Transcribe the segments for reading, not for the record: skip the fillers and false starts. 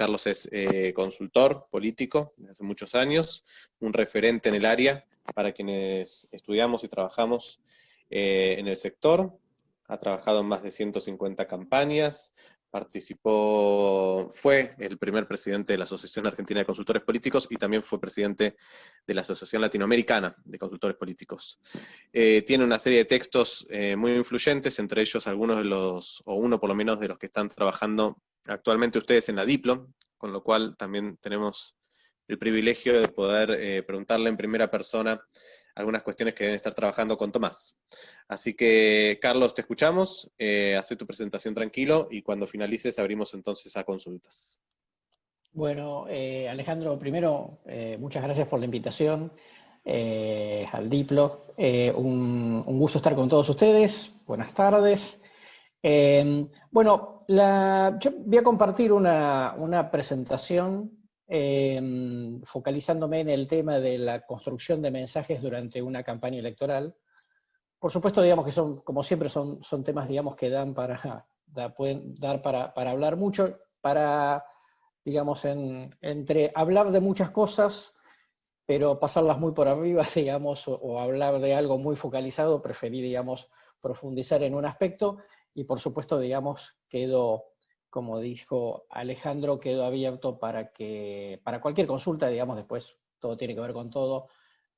Carlos es consultor político desde hace muchos años, un referente en el área para quienes estudiamos y trabajamos en el sector. Ha trabajado en más de 150 campañas, fue el primer presidente de la Asociación Argentina de Consultores Políticos y también fue presidente de la Asociación Latinoamericana de Consultores Políticos. Tiene una serie de textos muy influyentes, entre ellos algunos de los, o uno por lo menos de los que están trabajando actualmente ustedes en la Diplo, con lo cual también tenemos el privilegio de poder preguntarle en primera persona algunas cuestiones que deben estar trabajando con Tomás. Así que, Carlos, te escuchamos, haz tu presentación tranquilo y cuando finalices abrimos entonces a consultas. Bueno, Alejandro, primero, muchas gracias por la invitación al Diplo. Un gusto estar con todos ustedes. Buenas tardes. Bueno, yo voy a compartir una presentación focalizándome en el tema de la construcción de mensajes durante una campaña electoral. Por supuesto, digamos que son, como siempre, son temas, digamos, que pueden dar para hablar mucho, digamos, entre hablar de muchas cosas, pero pasarlas muy por arriba, digamos, o hablar de algo muy focalizado, preferí, digamos, profundizar en un aspecto, y por supuesto, digamos, como dijo Alejandro, quedó abierto para cualquier consulta, digamos, después todo tiene que ver con todo,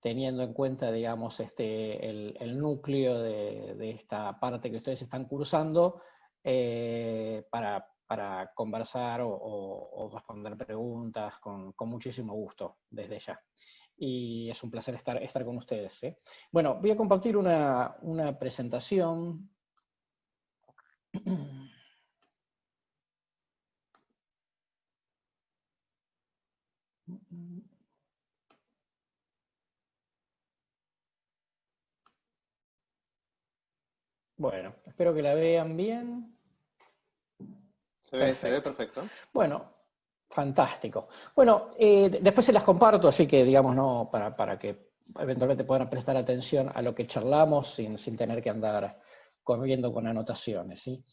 teniendo en cuenta, digamos, el núcleo de esta parte que ustedes están cursando, para conversar o responder preguntas con muchísimo gusto desde ya. Y es un placer estar con ustedes, ¿eh? Bueno, voy a compartir una presentación. Bueno, espero que la vean bien. Se ve perfecto. Bueno, fantástico. Bueno, después se las comparto, así que digamos, no, para que eventualmente puedan prestar atención a lo que charlamos sin tener que andar corriendo con anotaciones, ¿sí?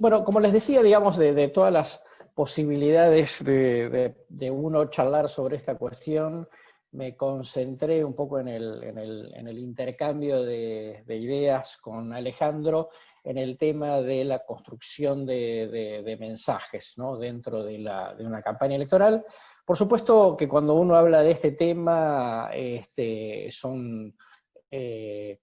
Bueno, como les decía, digamos, de todas las posibilidades de uno charlar sobre esta cuestión, me concentré un poco en el intercambio de ideas con Alejandro en el tema de la construcción de mensajes, ¿no?, dentro de una campaña electoral. Por supuesto que cuando uno habla de este tema, son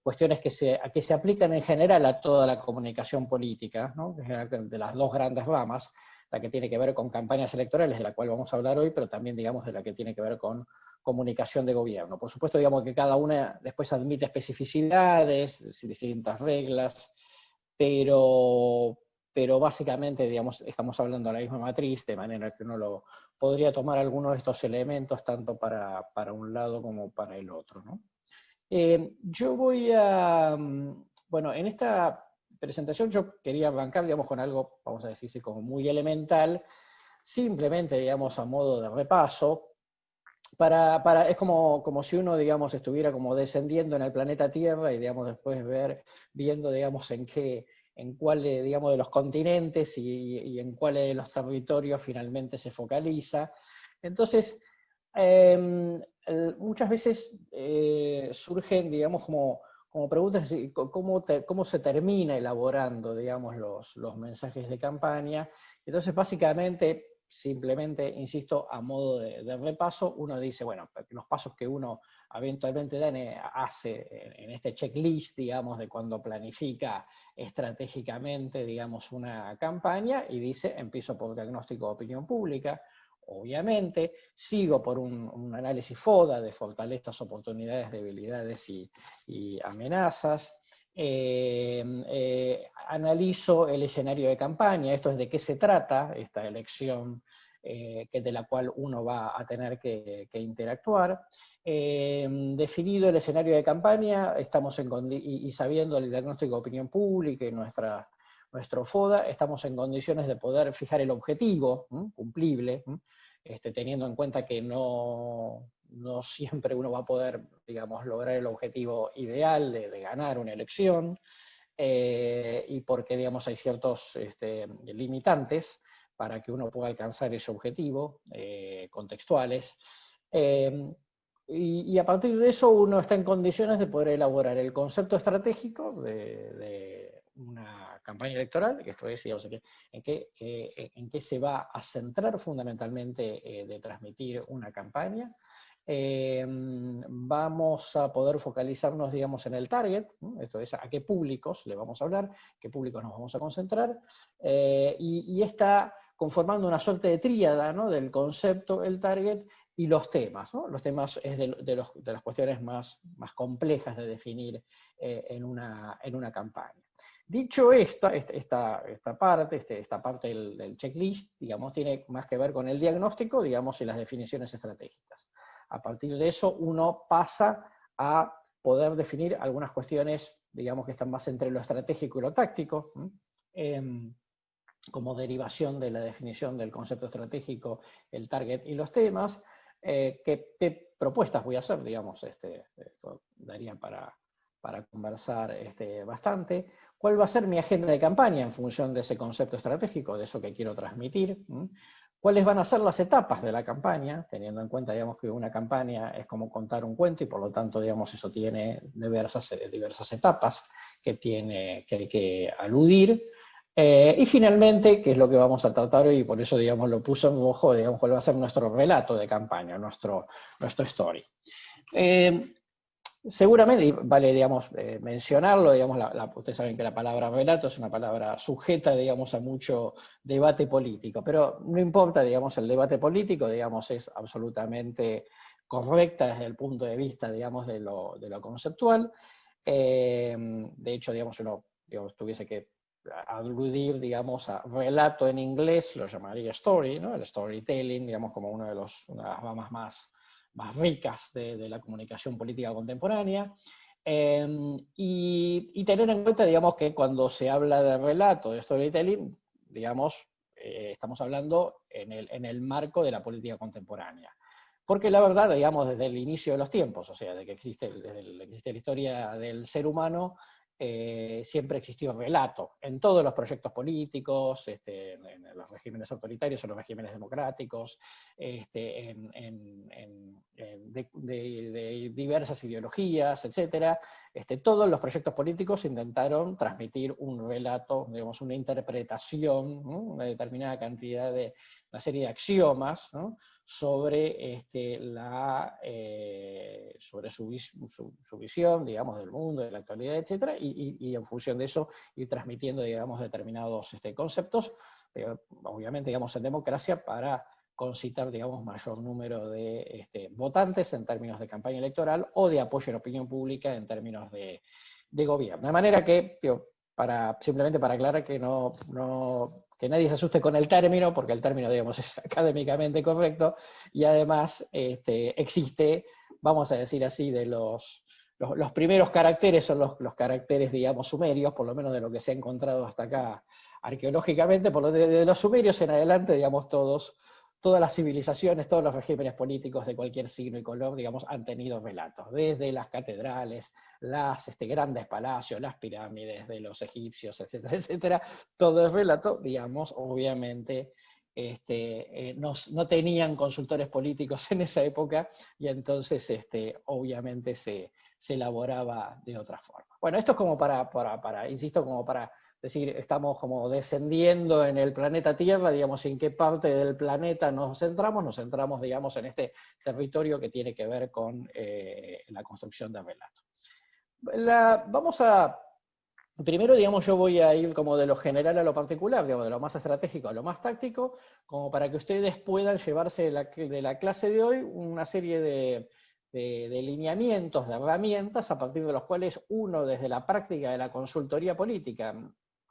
cuestiones que se aplican en general a toda la comunicación política, ¿no?, de las dos grandes ramas, la que tiene que ver con campañas electorales, de la cual vamos a hablar hoy, pero también, digamos, de la que tiene que ver con comunicación de gobierno. Por supuesto, digamos que cada una después admite especificidades, distintas reglas, pero básicamente, digamos, estamos hablando de la misma matriz, de manera que uno podría tomar algunos de estos elementos tanto para un lado como para el otro, ¿no? Yo bueno, en esta presentación yo quería arrancar, digamos, con algo, vamos a decir, como muy elemental, simplemente, digamos, a modo de repaso, es como si uno, digamos, estuviera como descendiendo en el planeta Tierra y, digamos, después viendo, digamos, en cuál, digamos, de los continentes y en cuáles de los territorios finalmente se focaliza. Entonces, muchas veces surgen, digamos, como preguntas, ¿cómo se termina elaborando, digamos, los mensajes de campaña? Entonces, básicamente, simplemente, insisto, a modo de repaso, uno dice, bueno, los pasos que uno eventualmente hace en este checklist, digamos, de cuando planifica estratégicamente, digamos, una campaña, y dice, empiezo por diagnóstico de opinión pública, obviamente, sigo por un análisis FODA de fortalezas, oportunidades, debilidades y amenazas. Analizo el escenario de campaña, esto es de qué se trata esta elección de la cual uno va a tener que interactuar. Definido el escenario de campaña, y sabiendo el diagnóstico de opinión pública y nuestro FODA, estamos en condiciones de poder fijar el objetivo cumplible, teniendo en cuenta que no siempre uno va a poder, digamos, lograr el objetivo ideal de ganar una elección, y porque, digamos, hay ciertos limitantes, para que uno pueda alcanzar ese objetivo, contextuales. Y a partir de eso uno está en condiciones de poder elaborar el concepto estratégico de una campaña electoral, que esto es, digamos, en qué se va a centrar fundamentalmente de transmitir una campaña. Vamos a poder focalizarnos, digamos, en el target, ¿no? Esto es, a qué públicos le vamos a hablar, qué públicos nos vamos a concentrar, y está conformando una suerte de tríada, ¿no? Del concepto, el target y los temas, ¿no? Los temas es de las cuestiones más complejas de definir en una campaña. Dicho esta parte del checklist, digamos, tiene más que ver con el diagnóstico, digamos, y las definiciones estratégicas. A partir de eso uno pasa a poder definir algunas cuestiones, digamos, que están más entre lo estratégico y lo táctico, como derivación de la definición del concepto estratégico, el target y los temas. ¿Qué propuestas voy a hacer? Digamos, esto daría para conversar bastante. ¿Cuál va a ser mi agenda de campaña en función de ese concepto estratégico, de eso que quiero transmitir? ¿Cuáles van a ser las etapas de la campaña? Teniendo en cuenta, digamos, que una campaña es como contar un cuento y por lo tanto, digamos, eso tiene diversas etapas que hay que aludir. Y finalmente, que es lo que vamos a tratar hoy, y por eso, digamos, lo puso en ojo, digamos, cuál va a ser nuestro relato de campaña, nuestro story. Seguramente, y vale, digamos, mencionarlo, digamos, ustedes saben que la palabra relato es una palabra sujeta, digamos, a mucho debate político, pero no importa, digamos, el debate político, digamos, es absolutamente correcta desde el punto de vista, digamos, de lo conceptual. De hecho, digamos, uno tuviese que aludir, digamos, a relato en inglés, lo llamaría story, ¿no? El storytelling, digamos, como una de las ramas más ricas de la comunicación política contemporánea. Y tener en cuenta, digamos, que cuando se habla de relato, de storytelling, digamos, estamos hablando en el marco de la política contemporánea. Porque la verdad, digamos, desde el inicio de los tiempos, o sea, desde que existe la historia del ser humano, siempre existió relato en todos los proyectos políticos, en los regímenes autoritarios, en los regímenes democráticos, de diversas ideologías, etc. Todos los proyectos políticos intentaron transmitir un relato, digamos, una interpretación, ¿no? Una determinada cantidad una serie de axiomas, ¿no? Sobre, sobre su visión, digamos, del mundo, de la actualidad, etc. Y en función de eso ir transmitiendo, digamos, determinados conceptos, obviamente, digamos, en democracia, para concitar, digamos, mayor número de votantes en términos de campaña electoral o de apoyo en opinión pública en términos de gobierno. De manera que, simplemente para aclarar que que nadie se asuste con el término, porque el término, digamos, es académicamente correcto, y además existe, vamos a decir así, de los primeros caracteres son los caracteres, digamos, sumerios, por lo menos de lo que se ha encontrado hasta acá arqueológicamente, de los sumerios en adelante, digamos, todas las civilizaciones, todos los regímenes políticos de cualquier signo y color, digamos, han tenido relatos, desde las catedrales, las grandes palacios, las pirámides de los egipcios, etcétera, etcétera. Todo es relato, digamos, obviamente, no tenían consultores políticos en esa época, y entonces, obviamente, se elaboraba de otra forma. Bueno, esto es como insisto, como para decir, estamos como descendiendo en el planeta Tierra, digamos, en qué parte del planeta nos centramos, digamos, en este territorio que tiene que ver con la construcción de relato. Primero, digamos, yo voy a ir como de lo general a lo particular, digamos, de lo más estratégico a lo más táctico, como para que ustedes puedan llevarse de la clase de hoy una serie de lineamientos, de herramientas, a partir de los cuales uno, desde la práctica de la consultoría política,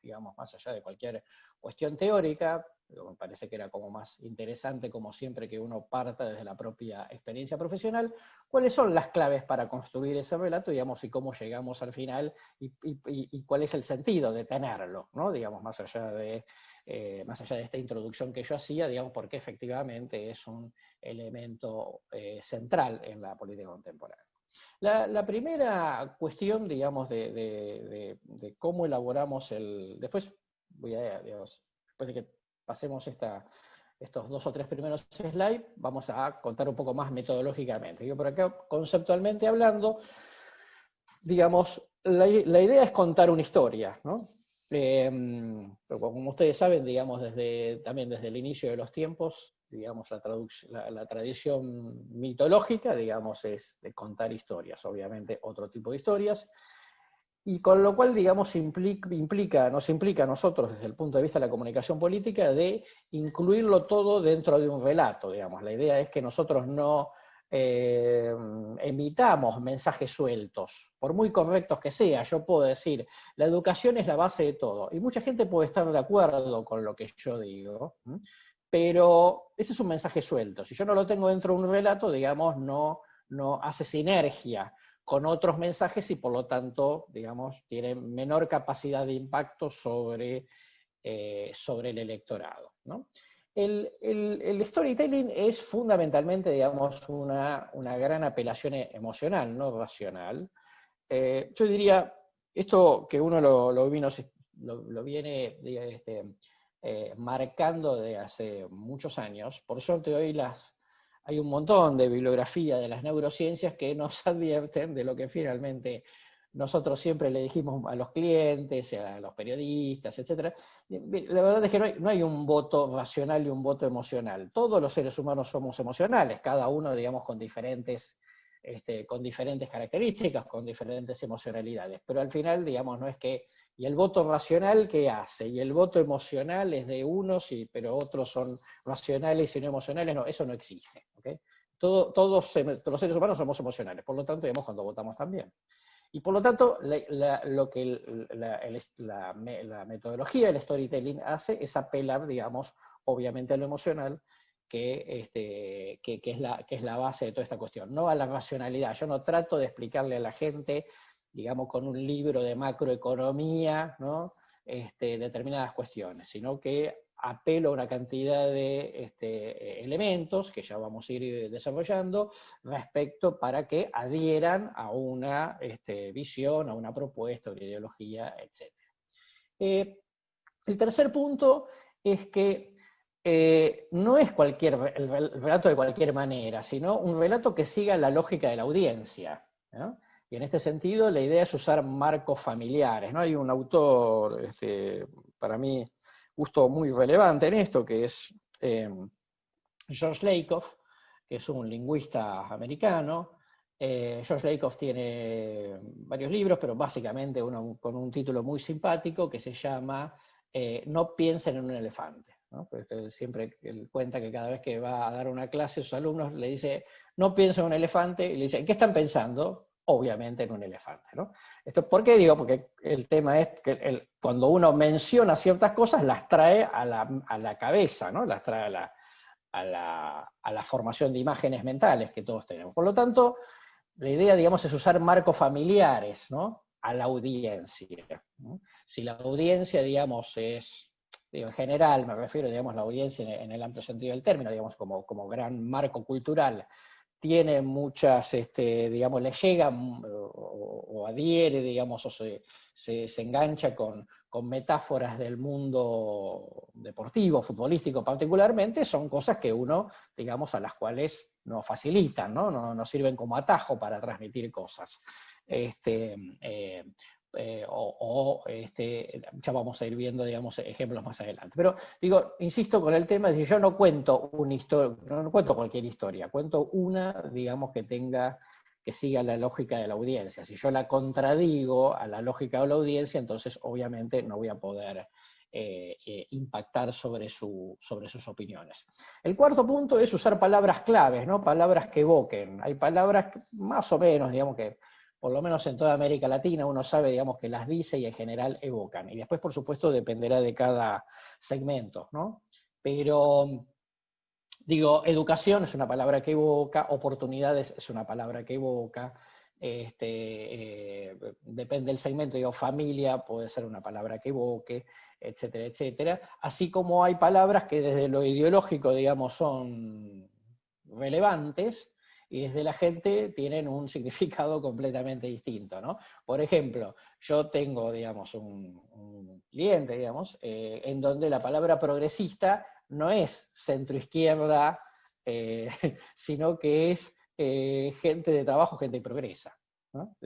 digamos, más allá de cualquier cuestión teórica, me parece que era como más interesante, como siempre, que uno parta desde la propia experiencia profesional, cuáles son las claves para construir ese relato, digamos, y cómo llegamos al final, y cuál es el sentido de tenerlo, ¿no? Digamos, más allá de esta introducción que yo hacía, digamos, porque efectivamente es un elemento central en la política contemporánea. La primera cuestión, digamos, de cómo elaboramos después voy a, digamos, después de que pasemos estos 2 o 3 primeros slides, vamos a contar un poco más metodológicamente. Yo por acá, conceptualmente hablando, digamos, la idea es contar una historia, ¿no? Pero como ustedes saben, digamos, también desde el inicio de los tiempos, digamos, la tradición mitológica, digamos, es de contar historias, obviamente otro tipo de historias, y con lo cual, digamos, nos implica a nosotros, desde el punto de vista de la comunicación política, de incluirlo todo dentro de un relato, digamos. La idea es que nosotros no emitamos mensajes sueltos, por muy correctos que sean. Yo puedo decir, la educación es la base de todo, y mucha gente puede estar de acuerdo con lo que yo digo, pero ese es un mensaje suelto. Si yo no lo tengo dentro de un relato, digamos, no hace sinergia con otros mensajes y por lo tanto, digamos, tiene menor capacidad de impacto sobre el electorado, ¿no? El storytelling es fundamentalmente, digamos, una gran apelación emocional, no racional. Yo diría, esto que uno lo viene marcando de hace muchos años, por suerte hoy hay un montón de bibliografía de las neurociencias que nos advierten de lo que finalmente nosotros siempre le dijimos a los clientes, a los periodistas, etc. La verdad es que no hay un voto racional y un voto emocional. Todos los seres humanos somos emocionales, cada uno, digamos, con diferentes características, con diferentes emocionalidades. Pero al final, digamos, no es que... Y el voto racional, ¿qué hace? Y el voto emocional es de unos, pero otros son racionales y no emocionales. No, eso no existe. ¿Okay? Todos los seres humanos somos emocionales, por lo tanto, digamos, cuando votamos también. Y por lo tanto, la metodología del storytelling hace es apelar, digamos, obviamente a lo emocional, que es la base de toda esta cuestión, no a la racionalidad. Yo no trato de explicarle a la gente, digamos, con un libro de macroeconomía, ¿no? Determinadas cuestiones, sino que apelo a una cantidad de elementos que ya vamos a ir desarrollando respecto para que adhieran a una visión, a una propuesta, una ideología, etc. El tercer punto es que no es el relato de cualquier manera, sino un relato que siga la lógica de la audiencia, ¿no? Y en este sentido la idea es usar marcos familiares, ¿no? Hay un autor, para mí, justo muy relevante en esto, que es George Lakoff, que es un lingüista americano. George Lakoff tiene varios libros, pero básicamente uno con un título muy simpático que se llama No piensen en un elefante, ¿no? Siempre él cuenta que cada vez que va a dar una clase a sus alumnos le dice, no piensen en un elefante, y le dice, ¿en qué están pensando? Obviamente en un elefante, ¿no? ¿Esto por qué digo? Porque el tema es que cuando uno menciona ciertas cosas, las trae a la cabeza, ¿no? Las trae a la formación de imágenes mentales que todos tenemos. Por lo tanto, la idea, digamos, es usar marcos familiares, ¿no? A la audiencia, ¿no? Si la audiencia, digamos, digo, en general me refiero, digamos, a la audiencia en el amplio sentido del término, digamos, como gran marco cultural, tiene muchas, digamos, le llega o adhiere, digamos, o se engancha con metáforas del mundo deportivo, futbolístico particularmente, son cosas que uno, digamos, a las cuales nos facilitan, ¿no? Nos sirven como atajo para transmitir cosas. Ya vamos a ir viendo, digamos, ejemplos más adelante. Pero, digo, insisto con el tema de que yo no cuento una historia, no cuento cualquier historia, cuento una, digamos, que siga la lógica de la audiencia. Si yo la contradigo a la lógica de la audiencia, entonces obviamente no voy a poder impactar sobre sus opiniones. El cuarto punto es usar palabras claves, ¿no? Palabras que evoquen. Hay palabras que, más o menos, digamos, que por lo menos en toda América Latina uno sabe, digamos, que las dice y en general evocan. Y después, por supuesto, dependerá de cada segmento, ¿no? Pero, digo, educación es una palabra que evoca, oportunidades es una palabra que evoca, depende del segmento, digo, familia puede ser una palabra que evoque, etcétera, etcétera. Así como hay palabras que desde lo ideológico, digamos, son relevantes, y desde la gente tienen un significado completamente distinto, ¿no? Por ejemplo, yo tengo, digamos, un cliente, digamos, en donde la palabra progresista no es centro-izquierda, sino que es gente de trabajo, gente que progresa, ¿no?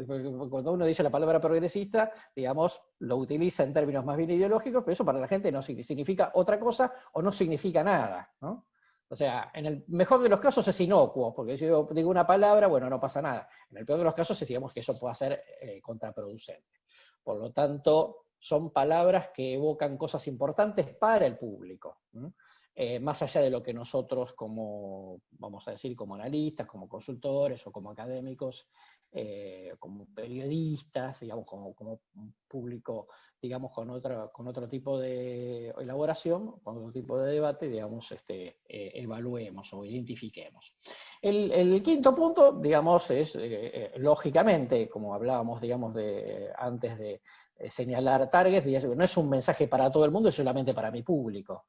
Cuando uno dice la palabra progresista, digamos, lo utiliza en términos más bien ideológicos, pero eso para la gente no significa otra cosa o no significa nada, ¿no? O sea, en el mejor de los casos es inocuo, porque si yo digo una palabra, bueno, no pasa nada. En el peor de los casos es, digamos, que eso pueda ser contraproducente. Por lo tanto, son palabras que evocan cosas importantes para el público, ¿no? Más allá de lo que nosotros como, vamos a decir, como analistas, como consultores o como académicos, como periodistas, digamos, como un público, digamos, con otro tipo de elaboración, con otro tipo de debate, digamos, evaluemos o identifiquemos. El quinto punto, digamos, es, lógicamente, como hablábamos, digamos, antes de señalar targets, no es un mensaje para todo el mundo, es solamente para mi público.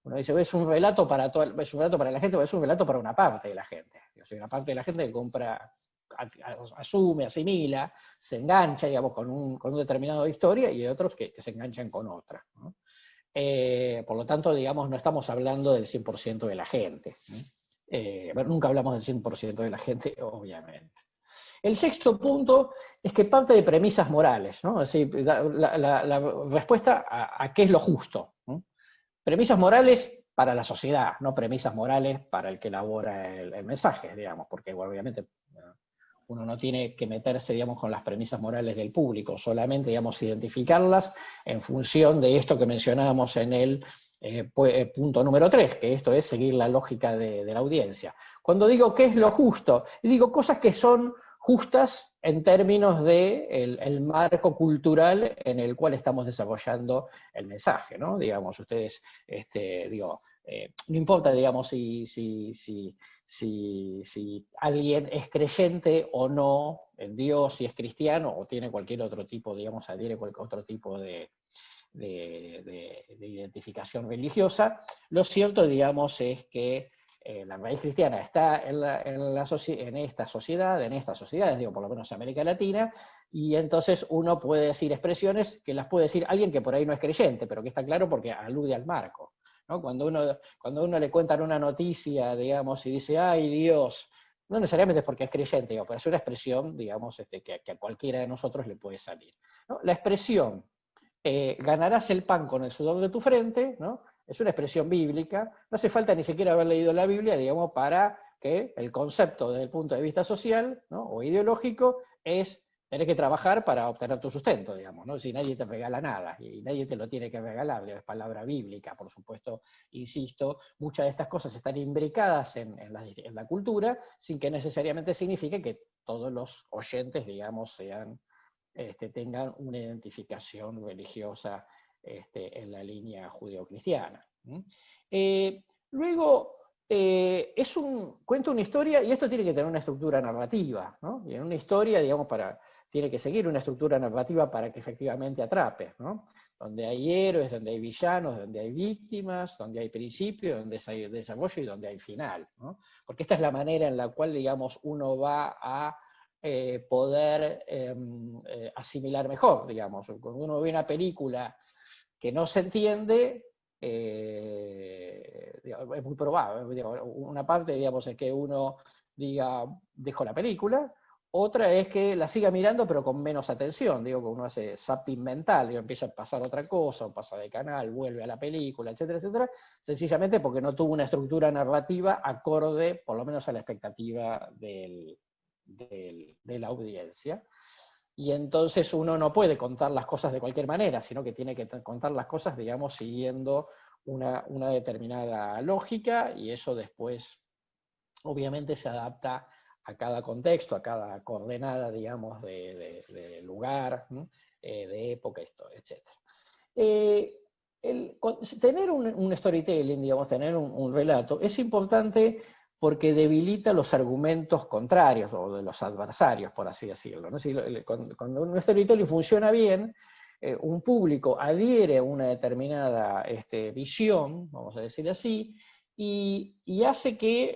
Uno dice, es un relato para es un relato para la gente, o es un relato para una parte de la gente. O sea, una parte de la gente que compra, asume, asimila, se engancha, digamos, con un determinado historia, y hay otros que se enganchan con otra, ¿no? Por lo tanto, digamos, no estamos hablando del 100% de la gente, ¿no? Bueno, nunca hablamos del 100% de la gente, obviamente. El sexto punto es que parte de premisas morales, ¿no? Es decir, la respuesta a qué es lo justo, ¿no? Premisas morales para la sociedad, no premisas morales para el que elabora el mensaje, digamos, porque bueno, obviamente uno no tiene que meterse, digamos, con las premisas morales del público, solamente, digamos, identificarlas en función de esto que mencionábamos en el punto número 3, que esto es seguir la lógica de la audiencia. Cuando digo qué es lo justo, digo cosas que son justas en términos de el marco cultural en el cual estamos desarrollando el mensaje, ¿no? Digamos, ustedes, no importa, digamos, si alguien es creyente o no en Dios, si es cristiano o tiene cualquier otro tipo, digamos, adhiere cualquier otro tipo de identificación religiosa, lo cierto, digamos, es que la raíz cristiana está en estas sociedades, digo, por lo menos en América Latina, y entonces uno puede decir expresiones que las puede decir alguien que por ahí no es creyente, pero que está claro porque alude al marco, ¿no? Cuando uno le cuentan una noticia, digamos, y dice, ¡ay Dios! No necesariamente es porque es creyente, digo, pero es una expresión, digamos, que a cualquiera de nosotros le puede salir, ¿no? La expresión ganarás el pan con el sudor de tu frente, ¿no? Es una expresión bíblica, no hace falta ni siquiera haber leído la Biblia, digamos, para que el concepto desde el punto de vista social, ¿no? O ideológico es tener que trabajar para obtener tu sustento, digamos, ¿no? Si nadie te regala nada, y nadie te lo tiene que regalar, es palabra bíblica, por supuesto, insisto, muchas de estas cosas están imbricadas en la cultura, sin que necesariamente signifique que todos los oyentes, digamos, tengan una identificación religiosa en la línea judeocristiana. Luego, cuenta una historia, y esto tiene que tener una estructura narrativa, ¿no? Y en una historia, digamos, tiene que seguir una estructura narrativa para que efectivamente atrape, ¿no? Donde hay héroes, donde hay villanos, donde hay víctimas, donde hay principio, donde hay desarrollo y donde hay final, ¿no? Porque esta es la manera en la cual, digamos, uno va a poder asimilar mejor, digamos. Cuando uno ve una película que no se entiende, es muy probable, una parte, digamos, es que uno diga, dejo la película, otra es que la siga mirando pero con menos atención, digo, que uno hace zapping mental, digo, empieza a pasar otra cosa, o pasa de canal, vuelve a la película, etcétera, etcétera, sencillamente porque no tuvo una estructura narrativa acorde, por lo menos a la expectativa de la audiencia. Y entonces uno no puede contar las cosas de cualquier manera, sino que tiene que contar las cosas, digamos, siguiendo una determinada lógica, y eso después obviamente se adapta a cada contexto, a cada coordenada, digamos, de lugar, ¿no? De época, etc. Tener un storytelling, digamos, tener un relato, es importante porque debilita los argumentos contrarios o de los adversarios, por así decirlo, ¿no? Cuando un storytelling funciona bien, un público adhiere a una determinada visión, vamos a decir así, y hace que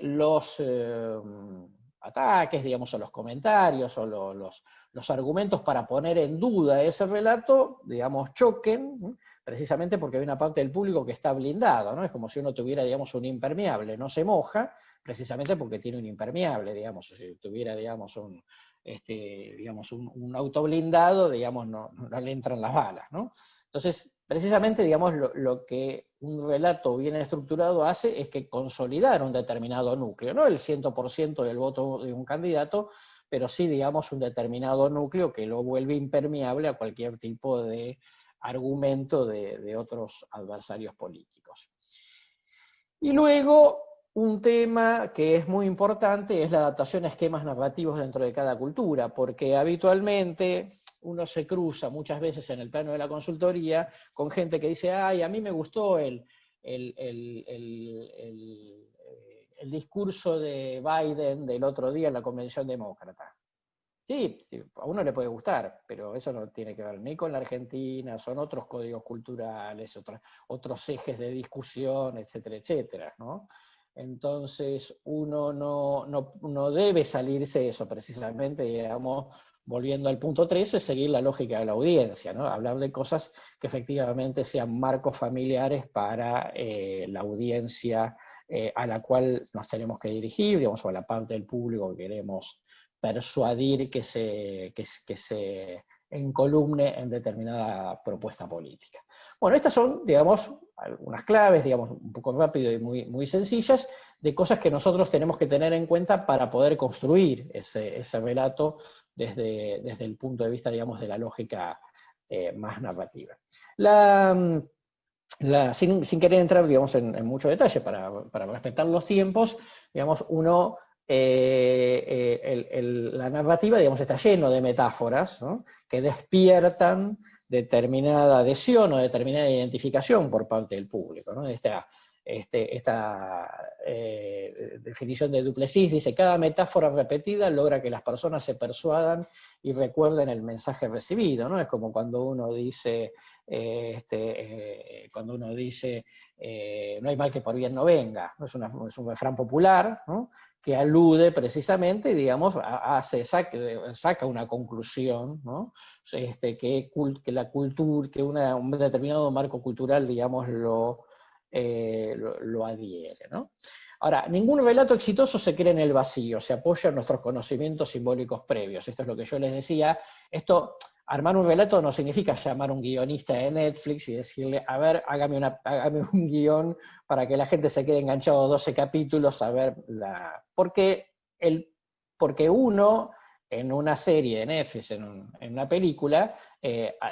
ataques, digamos, o los comentarios, o los argumentos para poner en duda ese relato, digamos, choquen, ¿no? Precisamente porque hay una parte del público que está blindado, ¿no? Es como si uno tuviera, digamos, un impermeable, no se moja, precisamente porque tiene un impermeable, digamos, o si tuviera, digamos, un auto blindado, digamos, no le entran las balas, ¿no? Entonces, precisamente, digamos, lo que un relato bien estructurado hace es que consolidar un determinado núcleo, no el 100% del voto de un candidato, pero sí, digamos, un determinado núcleo que lo vuelve impermeable a cualquier tipo de argumento de otros adversarios políticos. Y luego, un tema que es muy importante es la adaptación a esquemas narrativos dentro de cada cultura, porque habitualmente uno se cruza muchas veces en el plano de la consultoría con gente que dice, ay, a mí me gustó el discurso de Biden del otro día en la Convención Demócrata. Sí, sí, a uno le puede gustar, pero eso no tiene que ver ni con la Argentina, son otros códigos culturales, otros ejes de discusión, etcétera, etcétera, ¿no? Entonces, uno no debe salirse de eso, precisamente, digamos, volviendo al punto 3, es seguir la lógica de la audiencia, ¿no? Hablar de cosas que efectivamente sean marcos familiares para la audiencia a la cual nos tenemos que dirigir, digamos, o a la parte del público que queremos persuadir que se encolumne en determinada propuesta política. Bueno, estas son, digamos, algunas claves, digamos, un poco rápido y muy, muy sencillas, de cosas que nosotros tenemos que tener en cuenta para poder construir ese relato desde el punto de vista, digamos, de la lógica más narrativa. Sin querer entrar, digamos, en mucho detalle, para respetar los tiempos, digamos, la narrativa, digamos, está lleno de metáforas, ¿no? Que despiertan determinada adhesión o determinada identificación por parte del público, ¿no? Esta definición de Duplessis dice, cada metáfora repetida logra que las personas se persuadan y recuerden el mensaje recibido, ¿no? Es como cuando uno dice, no hay mal que por bien no venga, ¿no? Es un refrán popular, ¿no? Que alude precisamente, digamos, saca una conclusión, ¿no? Que la cultura, que un determinado marco cultural, digamos, lo adhiere, ¿no? Ahora, ningún relato exitoso se crea en el vacío, se apoya en nuestros conocimientos simbólicos previos. Esto es lo que yo les decía. Armar un relato no significa llamar a un guionista de Netflix y decirle, a ver, hágame un guión para que la gente se quede enganchado 12 capítulos a ver porque uno, en una serie de Netflix, en una película,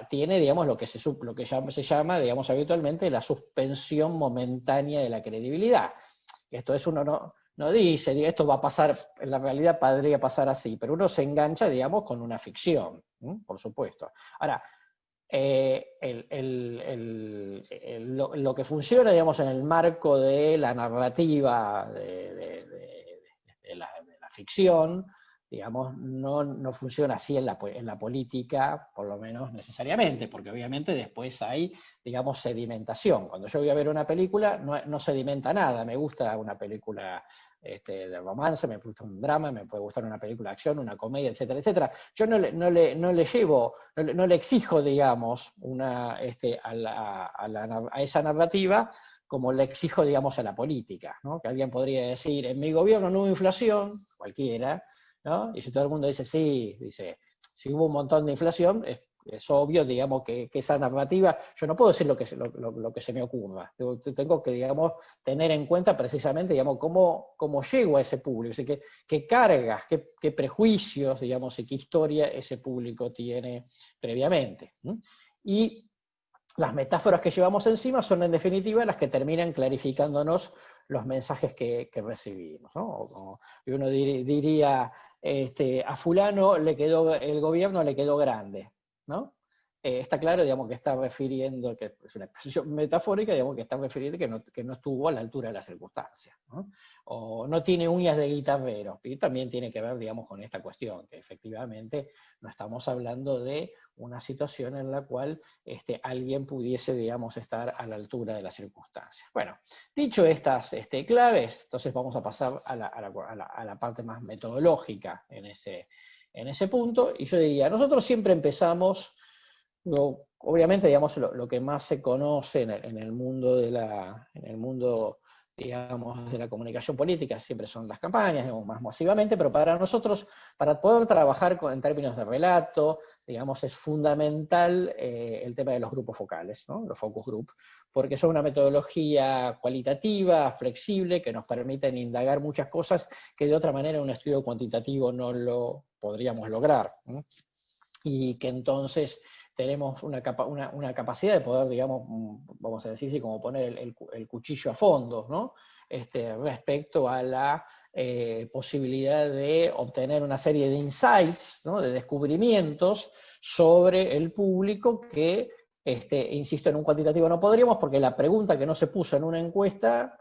tiene, digamos, lo que se llama, digamos, habitualmente la suspensión momentánea de la credibilidad. Esto es, uno no dice, esto va a pasar, en la realidad podría pasar así, pero uno se engancha, digamos, con una ficción, por supuesto. Ahora, lo que funciona, digamos, en el marco de la narrativa de la ficción, digamos, no funciona así en la política, por lo menos necesariamente, porque obviamente después hay, digamos, sedimentación. Cuando yo voy a ver una película, no sedimenta nada. Me gusta una película de romance, me gusta un drama, me puede gustar una película de acción, una comedia, etcétera, etcétera. Yo no le exijo, digamos, a esa narrativa como le exijo, digamos, a la política, ¿no? Que alguien podría decir, en mi gobierno no hubo inflación, cualquiera, ¿no? Y si todo el mundo dice sí, dice, si hubo un montón de inflación, es obvio, digamos, que esa narrativa, yo no puedo decir lo que se me ocurra, tengo que, digamos, tener en cuenta precisamente, digamos, cómo llego a ese público, o sea, qué cargas, qué prejuicios, digamos, y qué historia ese público tiene previamente. Y las metáforas que llevamos encima son, en definitiva, las que terminan clarificándonos los mensajes que recibimos, ¿no? Y uno diría, a fulano el gobierno le quedó grande, ¿no? está claro, digamos, que está refiriendo, que es una expresión metafórica, digamos, que está refiriendo que no estuvo a la altura de las circunstancias, ¿no? O no tiene uñas de guitarrero, y también tiene que ver, digamos, con esta cuestión, que efectivamente no estamos hablando de una situación en la cual alguien pudiese, digamos, estar a la altura de las circunstancias. Bueno, dicho estas claves, entonces vamos a pasar a la parte más metodológica en ese punto, y yo diría, nosotros siempre empezamos. Obviamente, digamos, lo que más se conoce en el mundo digamos, de la comunicación política siempre son las campañas, digamos, más masivamente, pero para nosotros, para poder trabajar en términos de relato, digamos, es fundamental el tema de los grupos focales, ¿no? Los focus group, porque son una metodología cualitativa, flexible, que nos permiten indagar muchas cosas que de otra manera en un estudio cuantitativo no lo podríamos lograr, ¿no? Y que entonces tenemos una capacidad de poder, digamos, vamos a decir, como poner el cuchillo a fondo, ¿no? Respecto a la posibilidad de obtener una serie de insights, ¿no? De descubrimientos sobre el público que, insisto, en un cuantitativo no podríamos, porque la pregunta que no se puso en una encuesta,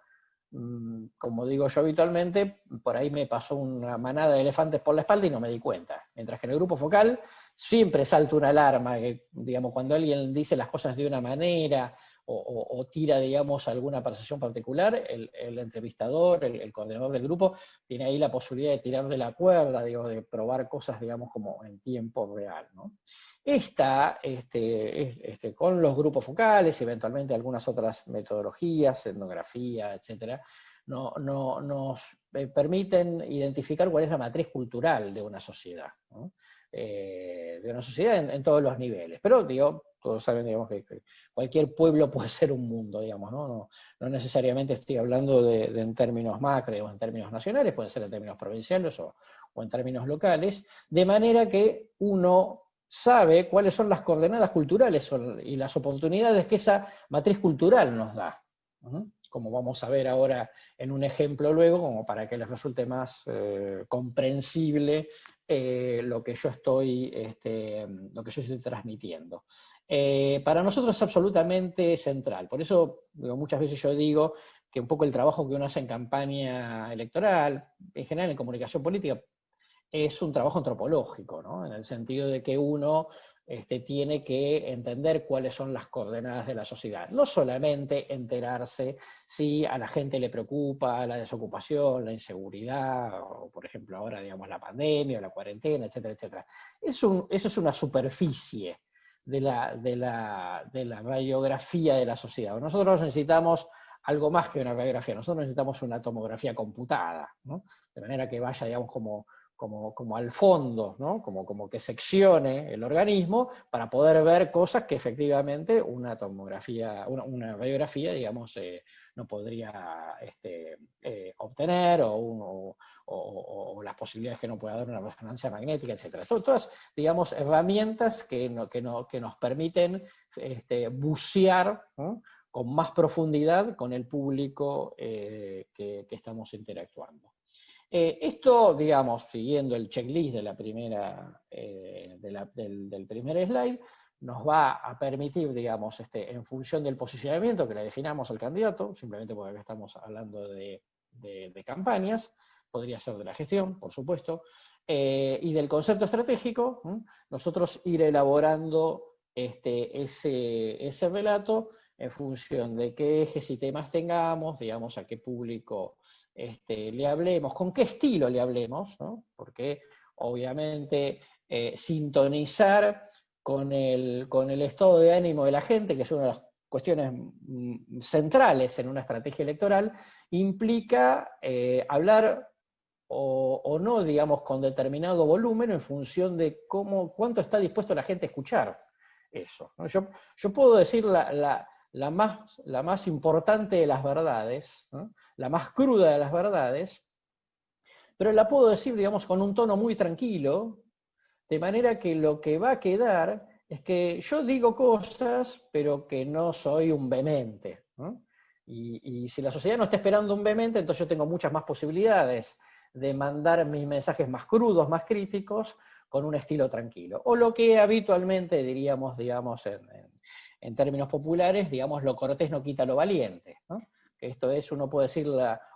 como digo yo habitualmente, por ahí me pasó una manada de elefantes por la espalda y no me di cuenta. Mientras que en el grupo focal siempre salta una alarma, que, digamos, cuando alguien dice las cosas de una manera o tira, digamos, alguna percepción particular, el entrevistador, el coordinador del grupo, tiene ahí la posibilidad de tirar de la cuerda, digo, de probar cosas, digamos, como en tiempo real, ¿no? Con los grupos focales, eventualmente algunas otras metodologías, etnografía, etcétera, nos permiten identificar cuál es la matriz cultural de una sociedad, ¿no? De una sociedad en todos los niveles. Pero, digo, todos saben, digamos, que cualquier pueblo puede ser un mundo, digamos, ¿no? No necesariamente estoy hablando en términos macro o en términos nacionales, puede ser en términos provinciales o en términos locales, de manera que uno sabe cuáles son las coordenadas culturales y las oportunidades que esa matriz cultural nos da. Como vamos a ver ahora en un ejemplo luego, como para que les resulte más comprensible lo que yo estoy transmitiendo. Para nosotros es absolutamente central. Por eso muchas veces yo digo que un poco el trabajo que uno hace en campaña electoral, en general en comunicación política, es un trabajo antropológico, ¿no? En el sentido de que uno tiene que entender cuáles son las coordenadas de la sociedad. No solamente enterarse si a la gente le preocupa la desocupación, la inseguridad, o por ejemplo ahora, digamos, la pandemia o la cuarentena, etcétera, etcétera. Eso es una superficie de la radiografía de la sociedad. Nosotros necesitamos algo más que una radiografía, nosotros necesitamos una tomografía computada, ¿no? De manera que vaya, digamos, como al fondo, ¿no? Como que seccione el organismo para poder ver cosas que efectivamente una tomografía, una radiografía, digamos, no podría obtener, o las posibilidades que no pueda dar una resonancia magnética, etc. Todas, digamos, herramientas que nos permiten bucear, ¿no?, con más profundidad con el público que estamos interactuando. Esto, digamos, siguiendo el checklist de la primera, del primer slide, nos va a permitir, digamos, en función del posicionamiento que le definamos al candidato, simplemente porque acá estamos hablando de campañas, podría ser de la gestión, por supuesto, y del concepto estratégico, nosotros ir elaborando ese relato en función de qué ejes y temas tengamos, digamos, a qué público le hablemos, con qué estilo le hablemos, ¿no? Porque obviamente sintonizar con el estado de ánimo de la gente, que es una de las cuestiones centrales en una estrategia electoral, implica hablar o no, digamos, con determinado volumen en función de cuánto está dispuesto la gente a escuchar eso, ¿no? Yo puedo decir la más importante de las verdades, ¿no?, la más cruda de las verdades, pero la puedo decir, digamos, con un tono muy tranquilo, de manera que lo que va a quedar es que yo digo cosas, pero que no soy un vehemente, ¿no? Y si la sociedad no está esperando un vehemente, entonces yo tengo muchas más posibilidades de mandar mis mensajes más crudos, más críticos, con un estilo tranquilo. O lo que habitualmente diríamos en términos populares, digamos, lo cortés no quita lo valiente, ¿no? Que esto es, uno puede decir,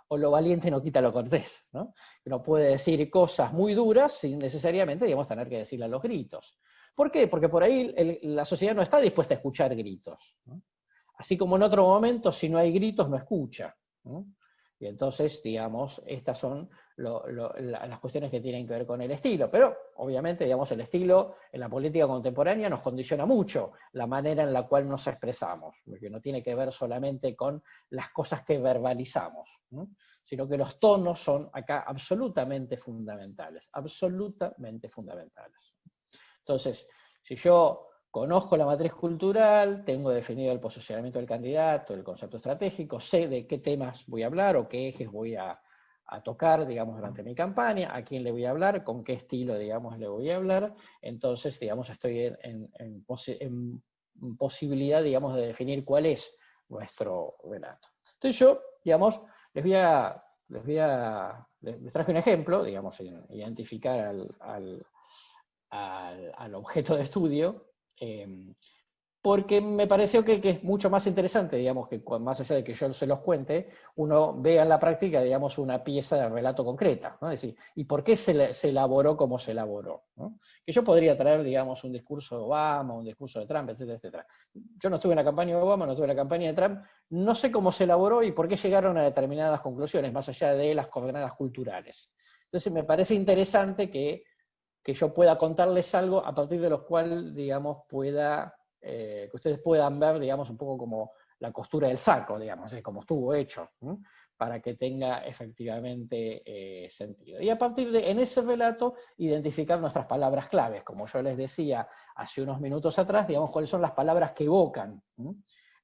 o lo valiente no quita lo cortés, ¿no? Uno puede decir cosas muy duras sin necesariamente, digamos, tener que decirlas a los gritos. ¿Por qué? Porque por ahí la sociedad no está dispuesta a escuchar gritos, ¿no? Así como en otro momento, si no hay gritos, no escucha, ¿no? Y entonces, digamos, estas son las cuestiones que tienen que ver con el estilo. Pero, obviamente, digamos, el estilo en la política contemporánea nos condiciona mucho la manera en la cual nos expresamos, porque no tiene que ver solamente con las cosas que verbalizamos, ¿no? Sino que los tonos son acá absolutamente fundamentales, absolutamente fundamentales. Entonces, si yo conozco la matriz cultural, tengo definido el posicionamiento del candidato, el concepto estratégico, sé de qué temas voy a hablar o qué ejes voy a tocar, digamos, durante mi campaña, a quién le voy a hablar, con qué estilo, digamos, le voy a hablar, entonces, digamos, estoy en posibilidad, digamos, de definir cuál es nuestro relato. Entonces yo, digamos, les traje un ejemplo, digamos, en identificar al objeto de estudio, porque me pareció que es mucho más interesante, digamos, que más allá de que yo se los cuente, uno vea en la práctica, digamos, una pieza de relato concreta, ¿no? Es decir, ¿y por qué se elaboró como se elaboró, ¿no? Que yo podría traer, digamos, un discurso de Obama, un discurso de Trump, etcétera, etcétera. Yo no estuve en la campaña de Obama, no estuve en la campaña de Trump, no sé cómo se elaboró y por qué llegaron a determinadas conclusiones, más allá de las coordenadas culturales. Entonces me parece interesante que yo pueda contarles algo a partir de los cuales, digamos, que ustedes puedan ver, digamos, un poco como la costura del saco, digamos, como estuvo hecho, ¿no? Para que tenga efectivamente sentido. Y a partir en ese relato, identificar nuestras palabras claves, como yo les decía hace unos minutos atrás, digamos, cuáles son las palabras que evocan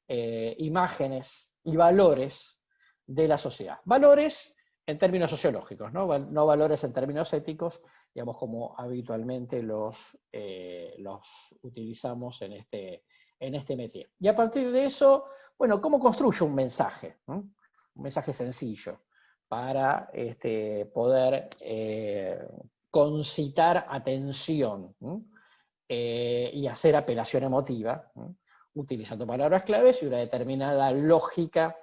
imágenes y valores de la sociedad. Valores en términos sociológicos, no valores en términos éticos, digamos, como habitualmente los utilizamos en este métier. Y a partir de eso, bueno, ¿cómo construyo un mensaje? Un mensaje sencillo para poder concitar atención y hacer apelación emotiva, utilizando palabras claves y una determinada lógica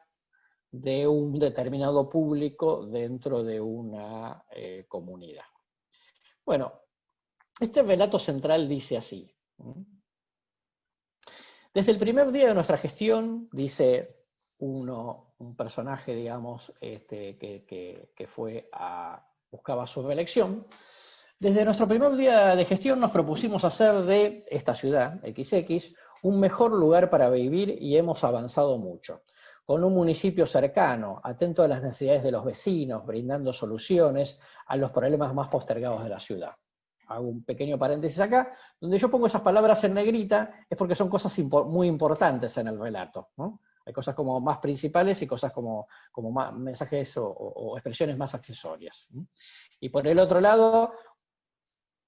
de un determinado público dentro de una comunidad. Bueno, este relato central dice así. Desde el primer día de nuestra gestión, dice un personaje, digamos, que buscaba su reelección, desde nuestro primer día de gestión nos propusimos hacer de esta ciudad, XX, un mejor lugar para vivir y hemos avanzado mucho. Con un municipio cercano, atento a las necesidades de los vecinos, brindando soluciones a los problemas más postergados de la ciudad. Hago un pequeño paréntesis acá, donde yo pongo esas palabras en negrita, es porque son cosas muy importantes en el relato, ¿no? Hay cosas como más principales y cosas como más mensajes o expresiones más accesorias. Y por el otro lado,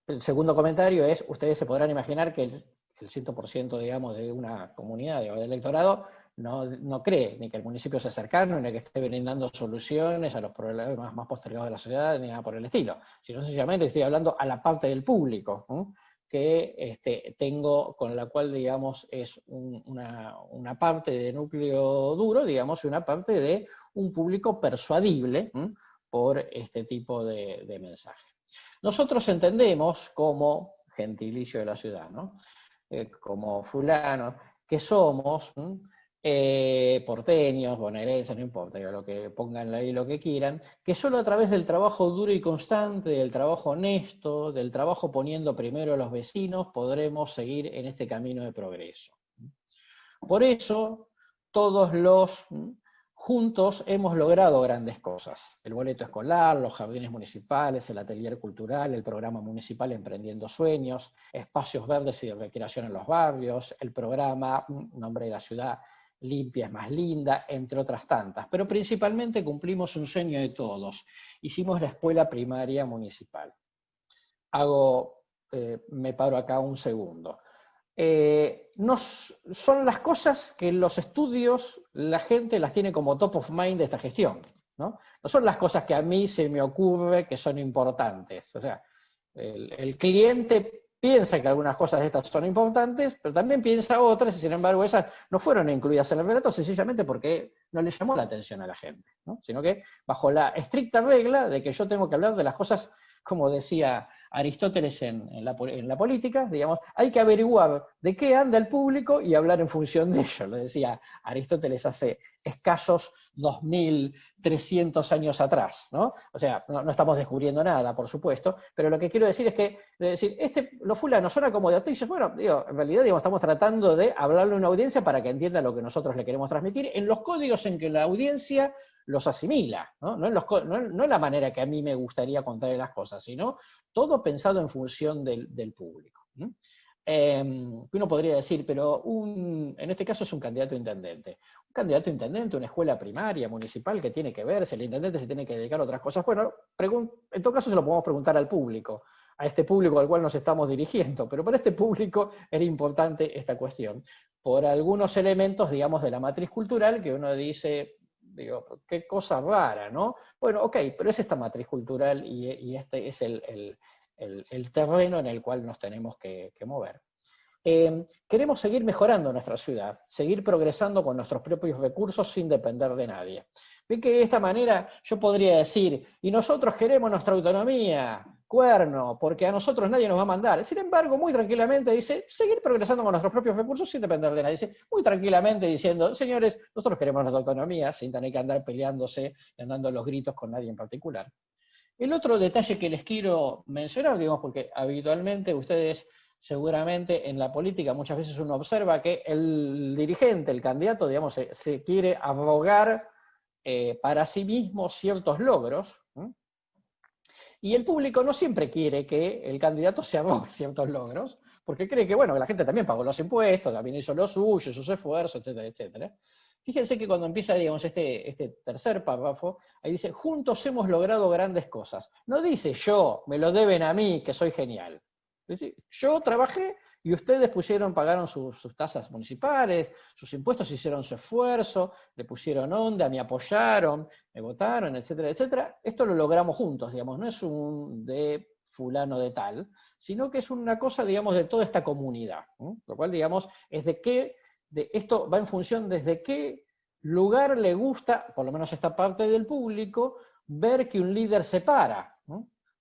el segundo comentario es, ustedes se podrán imaginar que el 100%, digamos, de una comunidad o de electorado no cree ni que el municipio sea cercano, ni que esté brindando soluciones a los problemas más postergados de la sociedad, ni nada por el estilo. Sino sencillamente estoy hablando a la parte del público, ¿no? Que tengo, con la cual, digamos, es una parte de núcleo duro, digamos, y una parte de un público persuadible, ¿no? Por este tipo de mensaje. Nosotros entendemos como gentilicio de la ciudad, ¿no? Como fulano, que somos porteños, bonaerenses, no importa, lo que pongan ahí lo que quieran, que solo a través del trabajo duro y constante, del trabajo honesto, del trabajo poniendo primero a los vecinos, podremos seguir en este camino de progreso. Por eso, todos juntos hemos logrado grandes cosas. El boleto escolar, los jardines municipales, el atelier cultural, el programa municipal Emprendiendo Sueños, espacios verdes y de recreación en los barrios, el programa Nombre de la Ciudad Limpia es más linda, entre otras tantas. Pero principalmente cumplimos un sueño de todos. Hicimos la escuela primaria municipal. Me paro acá un segundo. Son las cosas que en los estudios la gente las tiene como top of mind de esta gestión, ¿no? No son las cosas que a mí se me ocurre que son importantes. O sea, El cliente piensa que algunas cosas de estas son importantes, pero también piensa otras, y sin embargo esas no fueron incluidas en el relato sencillamente porque no le llamó la atención a la gente, ¿no? Sino que bajo la estricta regla de que yo tengo que hablar de las cosas, como decía Aristóteles en la política, digamos, hay que averiguar de qué anda el público y hablar en función de ello. Lo decía Aristóteles hace escasos 2300 años atrás, ¿no? O sea, no estamos descubriendo nada, por supuesto, pero lo que quiero decir es que, los fulanos son acomodaticios. Bueno, digo, en realidad estamos tratando de hablarle a una audiencia para que entienda lo que nosotros le queremos transmitir en los códigos en que la audiencia los asimila, ¿no? No en la manera que a mí me gustaría contarle las cosas, sino todo pensado en función del público. Uno podría decir, pero en este caso es un candidato a intendente. Un candidato a intendente, una escuela primaria, municipal, que tiene que ver, si el intendente se tiene que dedicar a otras cosas. Bueno, en todo caso se lo podemos preguntar al público, a este público al cual nos estamos dirigiendo, pero para este público era importante esta cuestión, por algunos elementos, digamos, de la matriz cultural que uno dice, digo, qué cosa rara, ¿no? Bueno, ok, pero es esta matriz cultural y este es el terreno en el cual nos tenemos que mover. Queremos seguir mejorando nuestra ciudad, seguir progresando con nuestros propios recursos sin depender de nadie. Ven que de esta manera yo podría decir, y nosotros queremos nuestra autonomía, cuerno, porque a nosotros nadie nos va a mandar. Sin embargo, muy tranquilamente dice, seguir progresando con nuestros propios recursos sin depender de nadie. Dice, muy tranquilamente diciendo, señores, nosotros queremos nuestra autonomía sin tener que andar peleándose y andando los gritos con nadie en particular. El otro detalle que les quiero mencionar, digamos, porque habitualmente ustedes seguramente en la política muchas veces uno observa que el dirigente, el candidato, digamos, se quiere arrogar para sí mismo ciertos logros, ¿sí? Y el público no siempre quiere que el candidato se arrogue ciertos logros, porque cree que, bueno, que la gente también pagó los impuestos, también hizo lo suyo, sus esfuerzos, etcétera, etcétera. Fíjense que cuando empieza, digamos, este tercer párrafo, ahí dice, juntos hemos logrado grandes cosas. No dice yo, me lo deben a mí, que soy genial. Dice, yo trabajé y ustedes pagaron sus tasas municipales, sus impuestos, hicieron su esfuerzo, le pusieron onda, me apoyaron, me votaron, etcétera, etcétera. Esto lo logramos juntos, digamos, no es un de fulano de tal, sino que es una cosa, digamos, de toda esta comunidad. Lo cual, digamos, es esto va en función desde qué lugar le gusta, por lo menos esta parte del público, ver que un líder se para.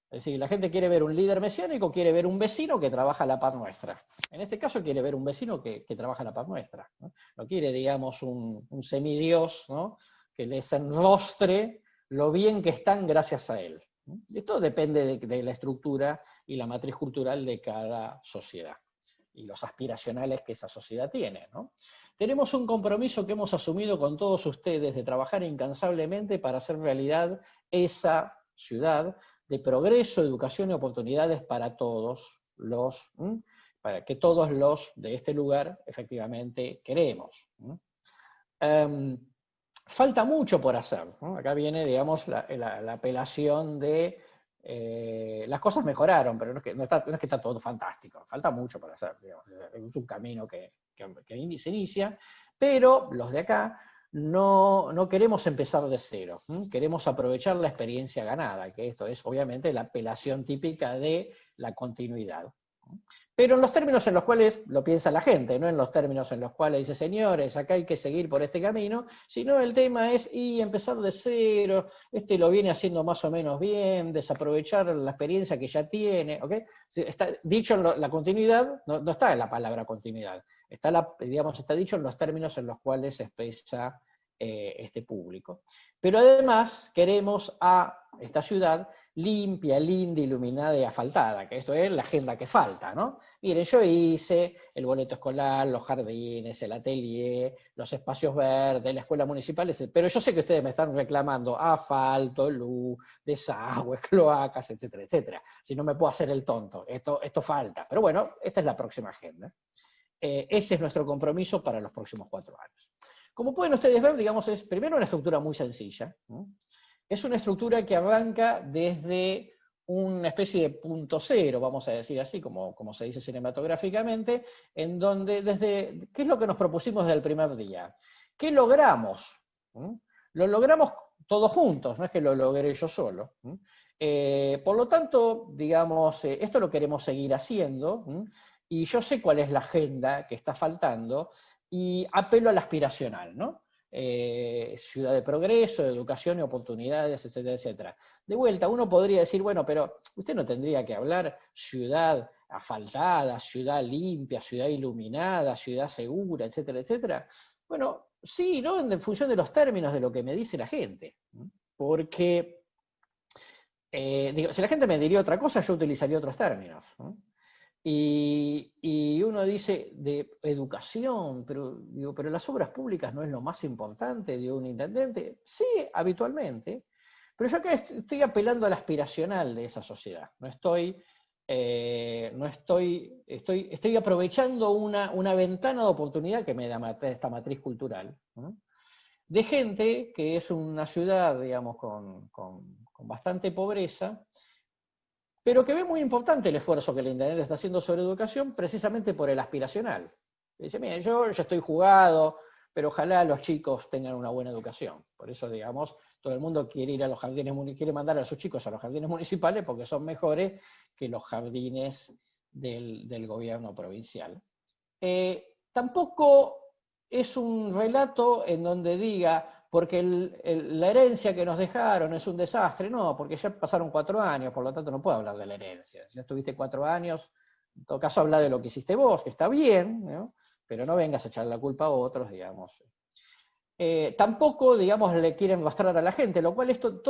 Es decir, la gente quiere ver un líder mesiánico, quiere ver un vecino que trabaja a la par nuestra. En este caso quiere ver un vecino que trabaja a la par nuestra. No quiere, digamos, un semidios, ¿no?, que les enrostre lo bien que están gracias a él. Esto depende de la estructura y la matriz cultural de cada sociedad y los aspiracionales que esa sociedad tiene, ¿no? Tenemos un compromiso que hemos asumido con todos ustedes de trabajar incansablemente para hacer realidad esa ciudad de progreso, educación y oportunidades para todos para que todos los de este lugar efectivamente queremos. Falta mucho por hacer, ¿no? Acá viene, digamos, la apelación de las cosas mejoraron, pero no es que está todo fantástico, falta mucho por hacer, digamos, es un camino que se inicia, pero los de acá no queremos empezar de cero, queremos aprovechar la experiencia ganada, que esto es obviamente la apelación típica de la continuidad. Pero en los términos en los cuales lo piensa la gente, no en los términos en los cuales dice, señores, acá hay que seguir por este camino, sino el tema es empezar de cero, lo viene haciendo más o menos bien, desaprovechar la experiencia que ya tiene, ¿ok? Está dicho en la continuidad, no está en la palabra continuidad, está dicho en los términos en los cuales se expresa este público. Pero además queremos a esta ciudad limpia, linda, iluminada y asfaltada, que esto es la agenda que falta, ¿no? Miren, yo hice el boleto escolar, los jardines, el atelier, los espacios verdes, la escuela municipal, pero yo sé que ustedes me están reclamando asfalto, luz, desagües, cloacas, etcétera, etcétera. Si no me puedo hacer el tonto, esto falta. Pero bueno, esta es la próxima agenda. Ese es nuestro compromiso para los próximos 4 años. Como pueden ustedes ver, digamos, es primero una estructura muy sencilla, ¿no? Es una estructura que arranca desde una especie de punto cero, vamos a decir así, como se dice cinematográficamente, en donde ¿qué es lo que nos propusimos desde el primer día? ¿Qué logramos? Lo logramos todos juntos, no es que lo logré yo solo. Por lo tanto, digamos, esto lo queremos seguir haciendo, y yo sé cuál es la agenda que está faltando, y apelo al aspiracional, ¿no? Ciudad de progreso, de educación y oportunidades, etcétera, etcétera. De vuelta, uno podría decir, bueno, pero usted no tendría que hablar ciudad asfaltada, ciudad limpia, ciudad iluminada, ciudad segura, etcétera, etcétera. Bueno, sí, ¿no? En función de los términos de lo que me dice la gente. Porque, digo, si la gente me diría otra cosa, yo utilizaría otros términos, ¿no? Y uno dice de educación, pero, digo, pero las obras públicas no es lo más importante de un intendente. Sí, habitualmente, pero yo acá estoy apelando al aspiracional de esa sociedad. Estoy aprovechando una ventana de oportunidad que me da esta matriz cultural, ¿no? De gente que es una ciudad, digamos, con bastante pobreza, pero que ve muy importante el esfuerzo que el intendente está haciendo sobre educación precisamente por el aspiracional. Dice, miren, yo ya estoy jugado, pero ojalá los chicos tengan una buena educación. Por eso, digamos, todo el mundo quiere ir a los jardines, quiere mandar a sus chicos a los jardines municipales porque son mejores que los jardines del gobierno provincial. Tampoco es un relato en donde diga, porque la herencia que nos dejaron es un desastre, no, porque ya pasaron 4 años, por lo tanto no puedo hablar de la herencia. Si ya estuviste 4 años, en todo caso habla de lo que hiciste vos, que está bien, ¿no? Pero no vengas a echar la culpa a otros, digamos. Tampoco, digamos, le quieren mostrar a la gente, lo cual estos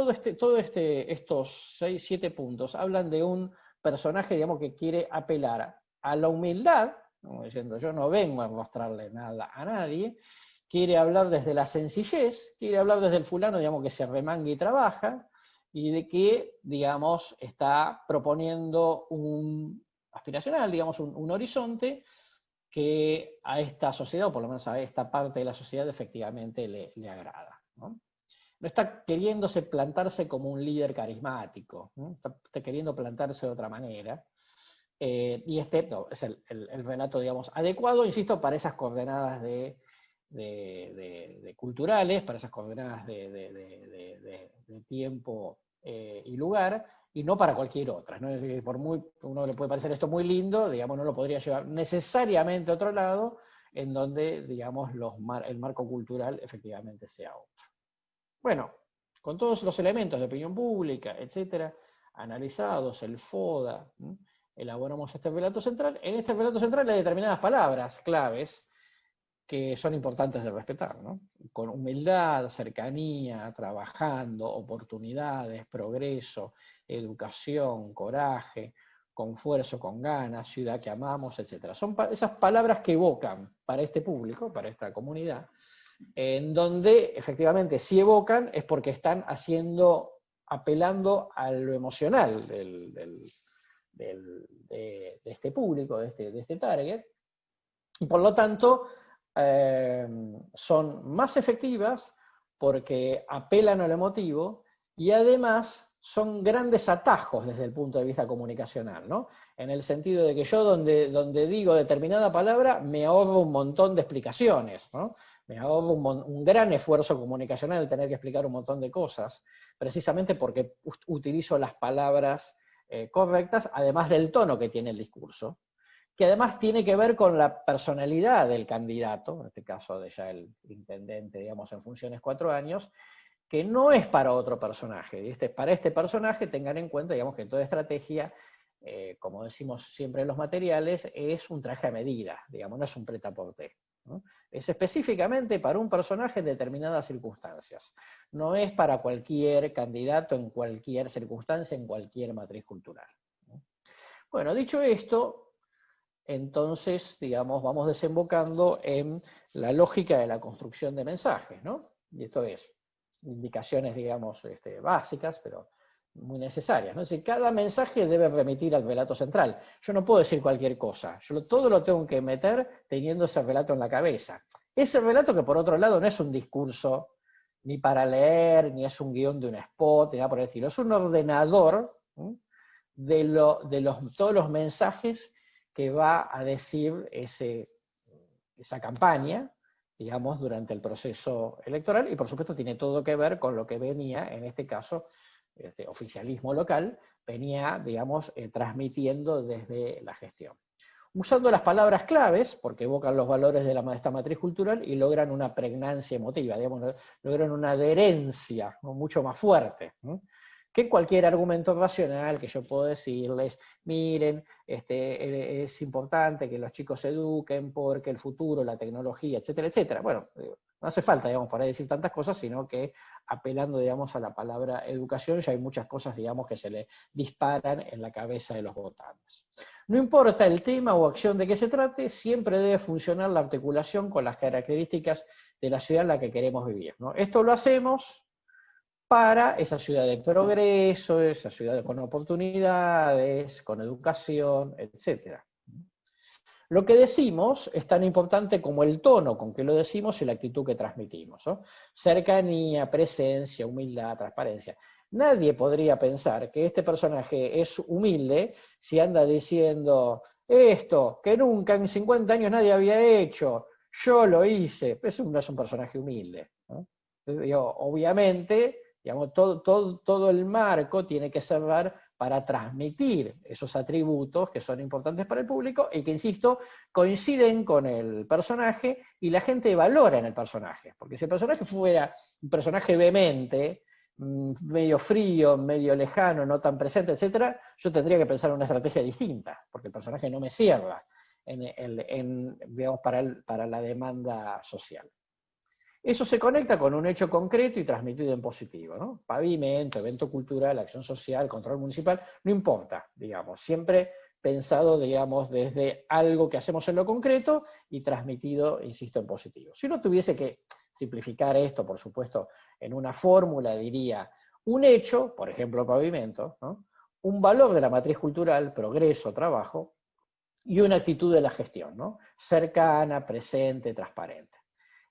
6, 7 puntos hablan de un personaje, digamos, que quiere apelar a la humildad, como diciendo, yo no vengo a mostrarle nada a nadie, quiere hablar desde la sencillez, quiere hablar desde el fulano, digamos, que se remanga y trabaja, y de que, digamos, está proponiendo un aspiracional, digamos, un horizonte que a esta sociedad, o por lo menos a esta parte de la sociedad, efectivamente le agrada, ¿no? No está queriéndose plantarse como un líder carismático, ¿no? Está queriendo plantarse de otra manera. Y no, es el relato, digamos, adecuado, insisto, para esas coordenadas de culturales, para esas coordenadas de tiempo y lugar, y no para cualquier otra, ¿no? Es decir, por muy, uno le puede parecer esto muy lindo, digamos, no lo podría llevar necesariamente a otro lado, en donde, digamos, el marco cultural efectivamente sea otro. Bueno, con todos los elementos de opinión pública, etcétera, analizados, el FODA, ¿sí? Elaboramos este relato central. En este relato central hay determinadas palabras claves que son importantes de respetar, ¿no? Con humildad, cercanía, trabajando, oportunidades, progreso, educación, coraje, con esfuerzo, con ganas, ciudad que amamos, etc. Son esas palabras que evocan para este público, para esta comunidad, en donde efectivamente si evocan es porque están apelando a lo emocional de este público, de este target, y por lo tanto son más efectivas porque apelan a lo emotivo y además son grandes atajos desde el punto de vista comunicacional, ¿no? En el sentido de que yo donde digo determinada palabra me ahorro un montón de explicaciones, ¿no? Me ahorro un gran esfuerzo comunicacional de tener que explicar un montón de cosas, precisamente porque utilizo las palabras correctas, además del tono que tiene el discurso, que además tiene que ver con la personalidad del candidato, en este caso de ya el intendente, digamos, en funciones 4 años, que no es para otro personaje. Para este personaje tengan en cuenta, digamos, que toda estrategia, como decimos siempre en los materiales, es un traje a medida, digamos, no es un prêt-à-porter, ¿no? Es específicamente para un personaje en determinadas circunstancias. No es para cualquier candidato en cualquier circunstancia, en cualquier matriz cultural, ¿no? Bueno, dicho esto, entonces, digamos, vamos desembocando en la lógica de la construcción de mensajes, ¿no? Y esto es indicaciones, digamos, básicas, pero muy necesarias, ¿no? Es decir, cada mensaje debe remitir al relato central. Yo no puedo decir cualquier cosa, todo lo tengo que meter teniendo ese relato en la cabeza. Ese relato que, por otro lado, no es un discurso ni para leer, ni es un guión de un spot, ni nada por el estilo. Es un ordenador, ¿sí?, todos los mensajes que va a decir esa campaña, digamos, durante el proceso electoral, y por supuesto tiene todo que ver con lo que venía, en este caso, oficialismo local, venía, digamos, transmitiendo desde la gestión. Usando las palabras claves, porque evocan los valores de esta matriz cultural y logran una pregnancia emotiva, digamos, logran una adherencia, ¿no?, mucho más fuerte, ¿no?, que cualquier argumento racional que yo puedo decirles. Miren, es importante que los chicos se eduquen porque el futuro, la tecnología, etcétera, etcétera. Bueno, no hace falta, digamos, para decir tantas cosas, sino que apelando, digamos, a la palabra educación, ya hay muchas cosas, digamos, que se le disparan en la cabeza de los votantes. No importa el tema o acción de que se trate, siempre debe funcionar la articulación con las características de la ciudad en la que queremos vivir, ¿no? Esto lo hacemos para esa ciudad de progreso, esa ciudad con oportunidades, con educación, etc. Lo que decimos es tan importante como el tono con que lo decimos y la actitud que transmitimos, ¿no? Cercanía, presencia, humildad, transparencia. Nadie podría pensar que este personaje es humilde si anda diciendo esto que nunca en 50 años nadie había hecho, yo lo hice. Eso no es un personaje humilde, ¿no? Entonces, digo, obviamente, digamos, todo el marco tiene que servir para transmitir esos atributos que son importantes para el público y que, insisto, coinciden con el personaje y la gente valora en el personaje. Porque si el personaje fuera un personaje vehemente, medio frío, medio lejano, no tan presente, etc., yo tendría que pensar en una estrategia distinta, porque el personaje no me cierra digamos, para la demanda social. Eso se conecta con un hecho concreto y transmitido en positivo, ¿no? Pavimento, evento cultural, acción social, control municipal, no importa, digamos, siempre pensado, digamos, desde algo que hacemos en lo concreto y transmitido, insisto, en positivo. Si uno tuviese que simplificar esto, por supuesto, en una fórmula, diría un hecho, por ejemplo, pavimento, ¿no?, un valor de la matriz cultural, progreso, trabajo, y una actitud de la gestión, ¿no?, cercana, presente, transparente.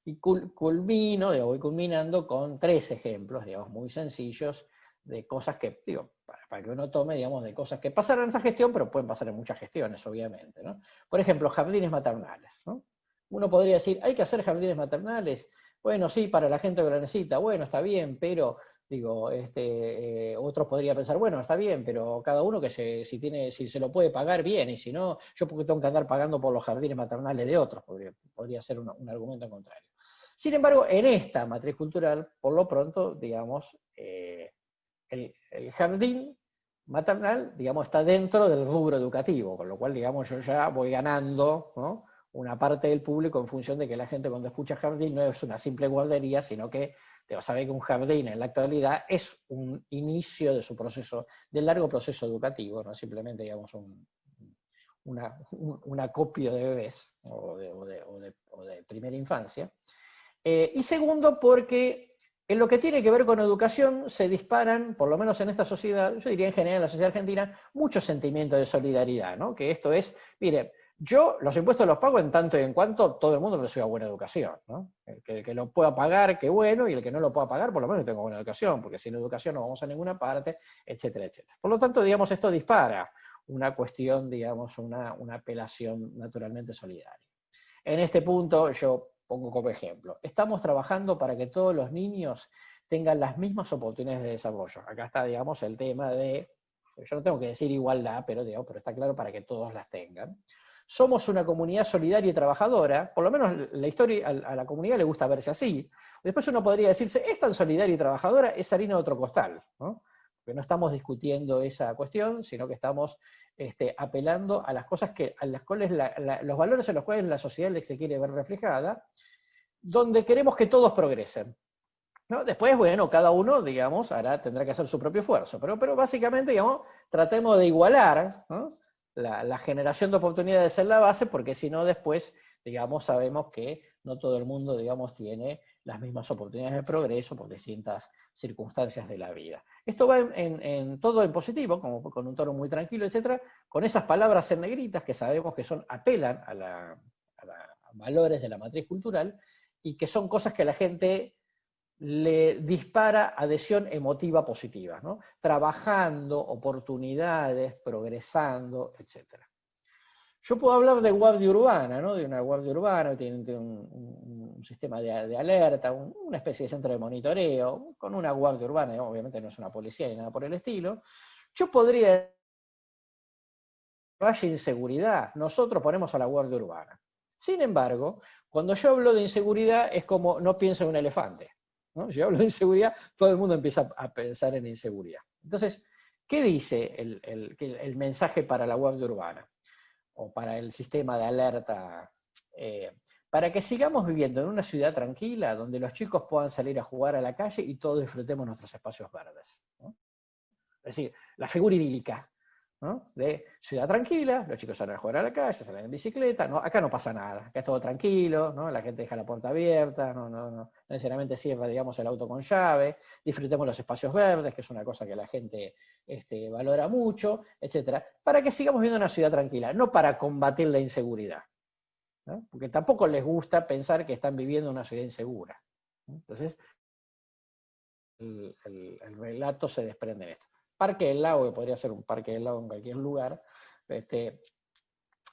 Y voy culminando con 3 ejemplos, digamos, muy sencillos, de cosas que, digo, para que uno tome, digamos, de cosas que pasaron en esta gestión, pero pueden pasar en muchas gestiones, obviamente, ¿no? Por ejemplo, jardines maternales, ¿no? Uno podría decir, ¿hay que hacer jardines maternales? Bueno, sí, para la gente que lo necesita, bueno, está bien, pero, digo, otros podrían pensar, bueno, está bien, pero cada uno que si se lo puede pagar, bien, y si no, yo porque tengo que andar pagando por los jardines maternales de otros, podría ser un argumento contrario. Sin embargo, en esta matriz cultural, por lo pronto, digamos, el jardín maternal, digamos, está dentro del rubro educativo, con lo cual, digamos, yo ya voy ganando, ¿no?, una parte del público en función de que la gente cuando escucha jardín no es una simple guardería, sino que sabe que un jardín en la actualidad es un inicio de su proceso, del largo proceso educativo, no simplemente, digamos, un acopio de bebés o de primera infancia. Y segundo, porque en lo que tiene que ver con educación se disparan, por lo menos en esta sociedad, yo diría en general en la sociedad argentina, muchos sentimientos de solidaridad, ¿no? Que esto es, mire, yo los impuestos los pago en tanto y en cuanto todo el mundo reciba buena educación, ¿no? El que lo pueda pagar, qué bueno, y el que no lo pueda pagar, por lo menos tengo buena educación, porque sin educación no vamos a ninguna parte, etcétera, etcétera. Por lo tanto, digamos, esto dispara una cuestión, digamos, una apelación naturalmente solidaria. En este punto, yo pongo como ejemplo, estamos trabajando para que todos los niños tengan las mismas oportunidades de desarrollo. Acá está, digamos, el tema de, yo no tengo que decir igualdad, pero está claro para que todos las tengan. Somos una comunidad solidaria y trabajadora, por lo menos la historia a la comunidad le gusta verse así. Después uno podría decirse, es tan solidaria y trabajadora, es harina de otro costal, ¿no? Porque no estamos discutiendo esa cuestión, sino que estamos apelando a las cosas a las cuales los valores en los cuales la sociedad se quiere ver reflejada, donde queremos que todos progresen, ¿no? Después, bueno, cada uno, digamos, tendrá que hacer su propio esfuerzo, pero básicamente, digamos, tratemos de igualar, ¿no?, la generación de oportunidades en la base, porque si no después, digamos, sabemos que no todo el mundo, digamos, tiene las mismas oportunidades de progreso por distintas circunstancias de la vida. Esto va en todo en positivo, como con un tono muy tranquilo, etcétera, con esas palabras en negritas que sabemos que apelan a valores de la matriz cultural y que son cosas que a la gente le dispara adhesión emotiva positiva, ¿no? Trabajando, oportunidades, progresando, etc. Yo puedo hablar de guardia urbana, ¿no? De una guardia urbana que tiene un sistema de alerta, una especie de centro de monitoreo, con una guardia urbana, obviamente no es una policía ni nada por el estilo. Yo podría no haya inseguridad, nosotros ponemos a la guardia urbana. Sin embargo, cuando yo hablo de inseguridad es como no pienso en un elefante, ¿no? Si yo hablo de inseguridad, todo el mundo empieza a pensar en inseguridad. Entonces, ¿qué dice el mensaje para la guardia urbana? O para el sistema de alerta, para que sigamos viviendo en una ciudad tranquila, donde los chicos puedan salir a jugar a la calle y todos disfrutemos nuestros espacios verdes, ¿no? Es decir, la figura idílica, ¿no? De ciudad tranquila, los chicos salen a jugar a la calle, salen en bicicleta, ¿no? Acá no pasa nada, acá es todo tranquilo, ¿no? La gente deja la puerta abierta, no necesariamente cierra, digamos, el auto con llave, disfrutemos los espacios verdes, que es una cosa que la gente valora mucho, etcétera, para que sigamos viviendo una ciudad tranquila, no para combatir la inseguridad, ¿no? Porque tampoco les gusta pensar que están viviendo una ciudad insegura, ¿no? Entonces, el relato se desprende de esto. Parque del Lago, que podría ser un parque del lago en cualquier lugar,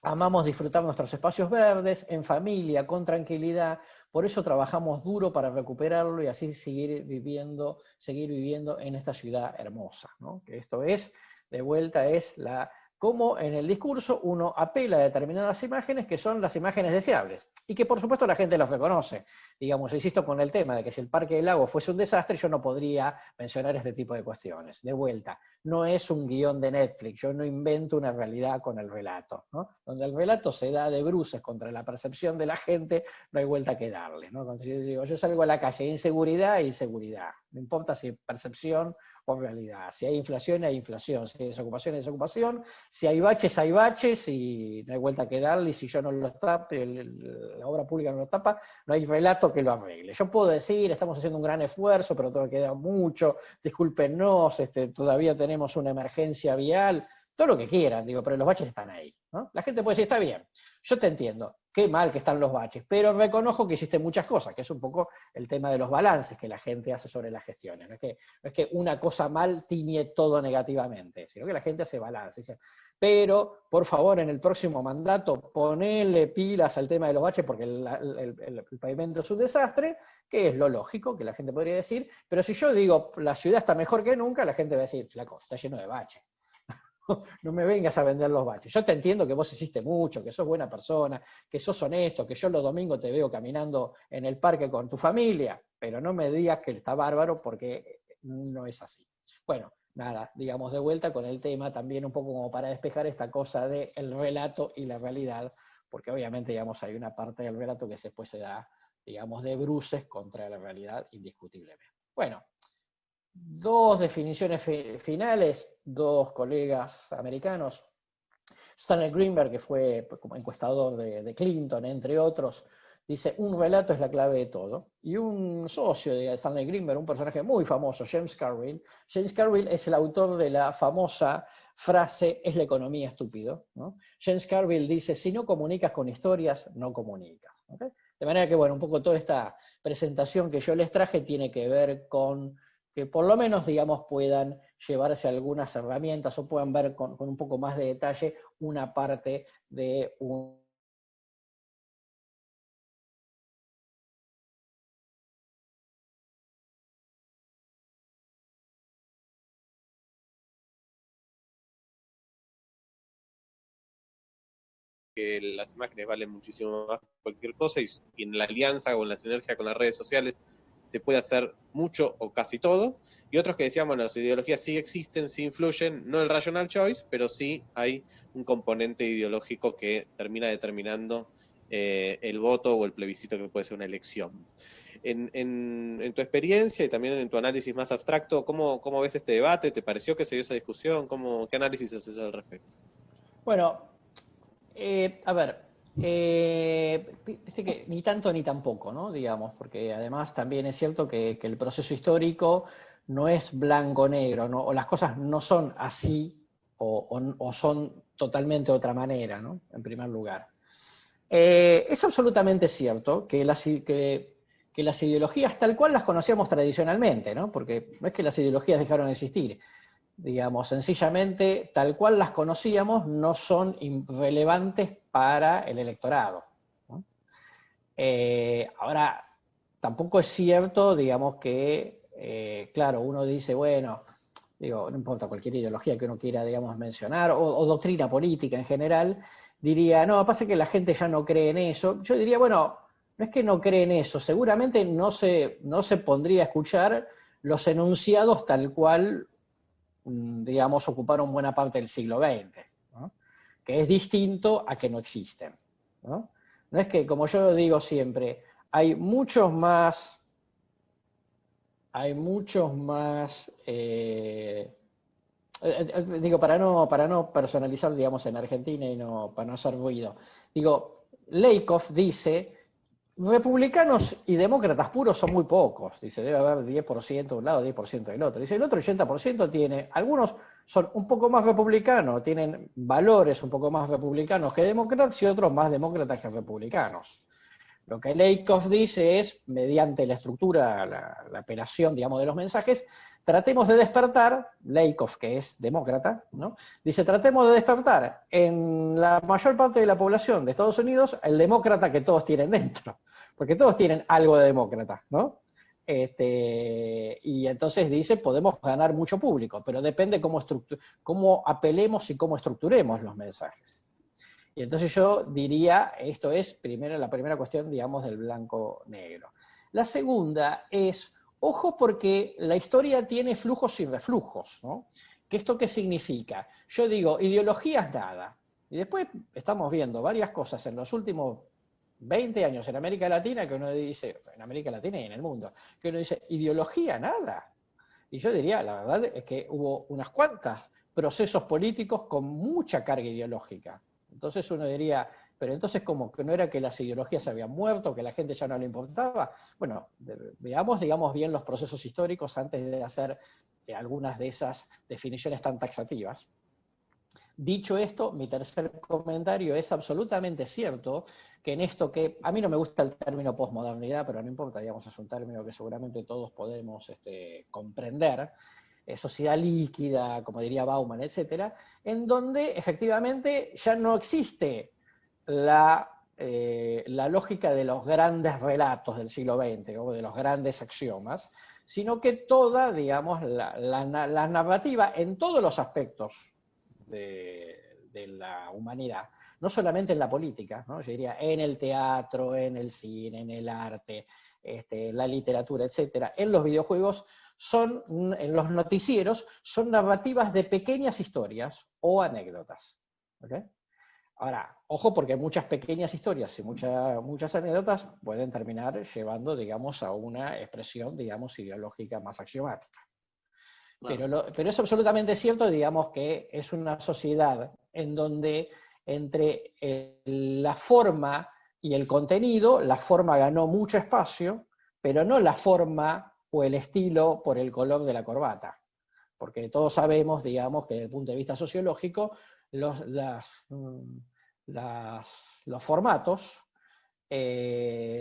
amamos disfrutar nuestros espacios verdes, en familia, con tranquilidad, por eso trabajamos duro para recuperarlo y así seguir viviendo en esta ciudad hermosa, ¿no? Que esto es, de vuelta, es cómo en el discurso uno apela a determinadas imágenes que son las imágenes deseables, y que por supuesto la gente las reconoce. Digamos, insisto con el tema de que si el Parque del Lago fuese un desastre, yo no podría mencionar este tipo de cuestiones. De vuelta, no es un guión de Netflix, yo no invento una realidad con el relato, ¿no? Donde el relato se da de bruces contra la percepción de la gente, no hay vuelta que darle, ¿no? Cuando yo digo, yo salgo a la calle, inseguridad, inseguridad, no importa si percepción o realidad, si hay inflación, hay inflación, si hay desocupación, hay desocupación, si hay baches y no hay vuelta que darle, y si yo no los tapo, la obra pública no lo tapa, no hay relato que lo arregle. Yo puedo decir, estamos haciendo un gran esfuerzo, pero todavía queda mucho, discúlpenos, todavía tenemos una emergencia vial, todo lo que quieran, digo, pero los baches están ahí, ¿no? La gente puede decir, está bien, yo te entiendo, qué mal que están los baches, pero reconozco que existen muchas cosas, que es un poco el tema de los balances que la gente hace sobre las gestiones. No es que una cosa mal tiñe todo negativamente, sino que la gente hace balance. Dice, pero, por favor, en el próximo mandato, ponele pilas al tema de los baches, porque el pavimento es un desastre, que es lo lógico, que la gente podría decir, pero si yo digo, la ciudad está mejor que nunca, la gente va a decir, flaco, está lleno de baches. No me vengas a vender los baches. Yo te entiendo que vos hiciste mucho, que sos buena persona, que sos honesto, que yo los domingos te veo caminando en el parque con tu familia, pero no me digas que está bárbaro porque no es así. Bueno, nada, digamos de vuelta con el tema también un poco como para despejar esta cosa del relato y la realidad, porque obviamente, digamos, hay una parte del relato que después se da, digamos, de bruces contra la realidad indiscutiblemente. Bueno, dos definiciones finales, dos colegas americanos, Stanley Greenberg, que fue como encuestador de Clinton, entre otros, dice, un relato es la clave de todo. Y un socio de Stanley Greenberg, un personaje muy famoso, James Carville es el autor de la famosa frase, es la economía estúpido, ¿no? James Carville dice, si no comunicas con historias, no comunicas, ¿okay? De manera que, bueno, un poco toda esta presentación que yo les traje tiene que ver con que por lo menos, digamos, puedan llevarse algunas herramientas o puedan ver con un poco más de detalle una parte de un... Que las imágenes valen muchísimo más que cualquier cosa y en la alianza o en la sinergia con las redes sociales se puede hacer mucho o casi todo, y otros que decían, bueno, las ideologías sí existen, sí influyen, no el rational choice, pero sí hay un componente ideológico que termina determinando el voto o el plebiscito que puede ser una elección. En tu experiencia y también en tu análisis más abstracto, ¿cómo ves este debate? ¿Te pareció que se dio esa discusión? ¿Qué análisis haces al respecto? Bueno, a ver, viste que ni tanto ni tampoco, ¿no? Digamos, porque además también es cierto que el proceso histórico no es blanco-negro, ¿no? O las cosas no son así o son totalmente de otra manera, ¿no? En primer lugar. Es absolutamente cierto que las ideologías tal cual las conocíamos tradicionalmente, ¿no? Porque no es que las ideologías dejaron de existir. digamos, sencillamente, tal cual las conocíamos, no son irrelevantes para el electorado, ¿no? Ahora, tampoco es cierto, digamos, que, claro, uno dice, bueno, digo, no importa cualquier ideología que uno quiera, digamos, mencionar, o doctrina política en general, diría, no, pasa que la gente ya no cree en eso. Yo diría, bueno, no es que no cree en eso, seguramente no se pondría a escuchar los enunciados tal cual, digamos, ocuparon buena parte del siglo XX, ¿no? Que es distinto a que no existen, ¿no? No es que, como yo digo siempre, hay muchos más, digo, para no personalizar, digamos, en Argentina y para no hacer ruido, digo, Lakoff dice, republicanos y demócratas puros son muy pocos, dice, debe haber 10% de un lado, 10% del otro, dice, el otro 80% tiene, algunos son un poco más republicanos, tienen valores un poco más republicanos que demócratas y otros más demócratas que republicanos. Lo que Lakoff dice es, mediante la estructura, la operación, digamos, de los mensajes, tratemos de despertar, Lakoff, que es demócrata, ¿no? Dice, tratemos de despertar en la mayor parte de la población de Estados Unidos el demócrata que todos tienen dentro, porque todos tienen algo de demócrata, ¿no? Y entonces dice, podemos ganar mucho público, pero depende cómo apelemos y cómo estructuremos los mensajes. Y entonces yo diría, esto es la primera cuestión, digamos, del blanco-negro. La segunda es, ojo porque la historia tiene flujos y reflujos, ¿no? ¿Esto qué significa? Yo digo, ideologías nada. Y después estamos viendo varias cosas en los últimos 20 años en América Latina que uno dice, en América Latina y en el mundo, que uno dice, ideología nada. Y yo diría, la verdad es que hubo unas cuantas procesos políticos con mucha carga ideológica. Entonces uno diría, pero entonces como que no era que las ideologías habían muerto, que la gente ya no le importaba. Bueno, veamos, digamos, bien los procesos históricos antes de hacer algunas de esas definiciones tan taxativas. Dicho esto, mi tercer comentario es absolutamente cierto que en esto que, a mí no me gusta el término posmodernidad, pero no importa, digamos, es un término que seguramente todos podemos comprender, sociedad líquida, como diría Bauman, etcétera, en donde efectivamente ya no existe la lógica de los grandes relatos del siglo XX o de los grandes axiomas, sino que toda, digamos, la narrativa en todos los aspectos de la humanidad, no solamente en la política, ¿no? Yo diría en el teatro, en el cine, en el arte, la literatura, etcétera, en los videojuegos, en los noticieros, son narrativas de pequeñas historias o anécdotas. ¿Okay? Ahora, ojo porque muchas pequeñas historias y muchas anécdotas pueden terminar llevando, digamos, a una expresión, digamos, ideológica más axiomática. Claro. Pero es absolutamente cierto, digamos, que es una sociedad en donde entre la forma y el contenido, la forma ganó mucho espacio, pero no la forma o el estilo por el color de la corbata. Porque todos sabemos, digamos, que desde el punto de vista sociológico, los formatos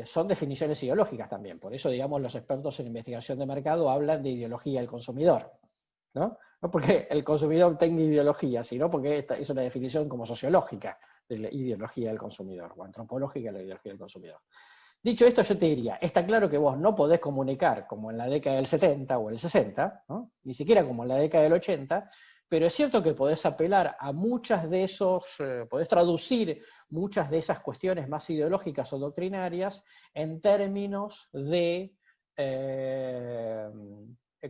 son definiciones ideológicas también. Por eso, digamos, los expertos en investigación de mercado hablan de ideología del consumidor. ¿No? No porque el consumidor tenga ideología, sino porque esta es una definición como sociológica de la ideología del consumidor, o antropológica de la ideología del consumidor. Dicho esto, yo te diría, está claro que vos no podés comunicar como en la década del 70 o el 60, ¿no? Ni siquiera como en la década del 80, pero es cierto que podés apelar a muchas de podés traducir muchas de esas cuestiones más ideológicas o doctrinarias en términos de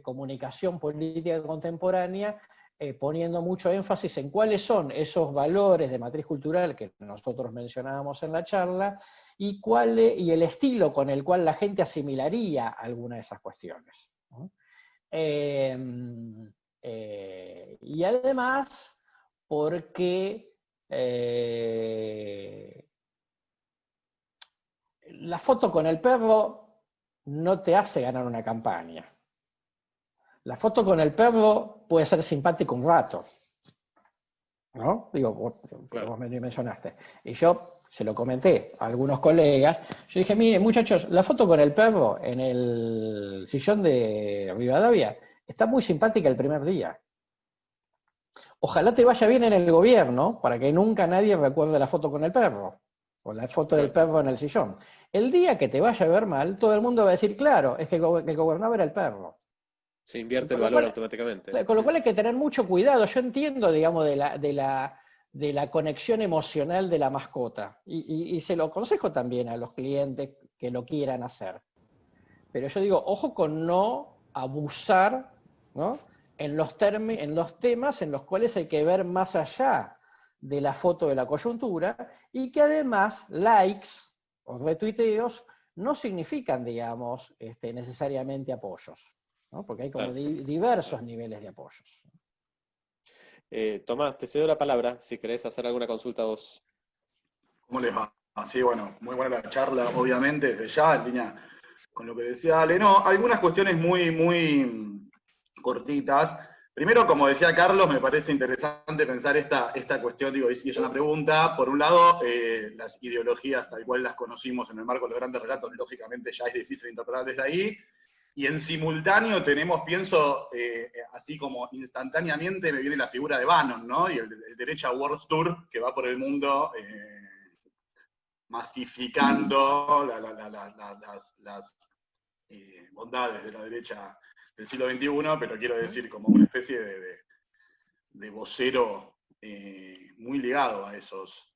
comunicación política contemporánea, poniendo mucho énfasis en cuáles son esos valores de matriz cultural que nosotros mencionábamos en la charla y el estilo con el cual la gente asimilaría alguna de esas cuestiones, ¿no? Y además, porque la foto con el perro no te hace ganar una campaña. La foto con el perro puede ser simpático un rato, ¿no? Digo, vos me mencionaste. Y yo se lo comenté a algunos colegas. Yo dije, miren, muchachos, la foto con el perro en el sillón de Rivadavia está muy simpática el primer día. Ojalá te vaya bien en el gobierno, para que nunca nadie recuerde la foto con el perro, o la foto del perro en el sillón. El día que te vaya a ver mal, todo el mundo va a decir, claro, es que el gobernador era el perro. Se invierte el Con lo valor cual, automáticamente. con lo cual hay que tener mucho cuidado. Yo entiendo, digamos, de la conexión emocional de la mascota. Y se lo aconsejo también a los clientes que lo quieran hacer. Pero yo digo, ojo con no abusar, ¿no? En los temas en los cuales hay que ver más allá de la foto de la coyuntura y que además likes o retuiteos no significan, digamos, necesariamente apoyos, ¿no? Porque hay como Claro. diversos niveles de apoyos. Tomás, te cedo la palabra si querés hacer alguna consulta vos. ¿Cómo les va? Sí, bueno, muy buena la charla, obviamente, desde ya, en línea con lo que decía Ale. No, algunas cuestiones muy cortitas. Primero, como decía Carlos, me parece interesante pensar esta cuestión, digo, y es una pregunta. Por un lado, las ideologías tal cual las conocimos en el marco de los grandes relatos, lógicamente ya es difícil interpretar desde ahí. Y en simultáneo tenemos, pienso, así como instantáneamente me viene la figura de Bannon, ¿no? Y el Derecha World Tour, que va por el mundo masificando las bondades de la derecha del siglo XXI, pero quiero decir como una especie de vocero muy ligado a esos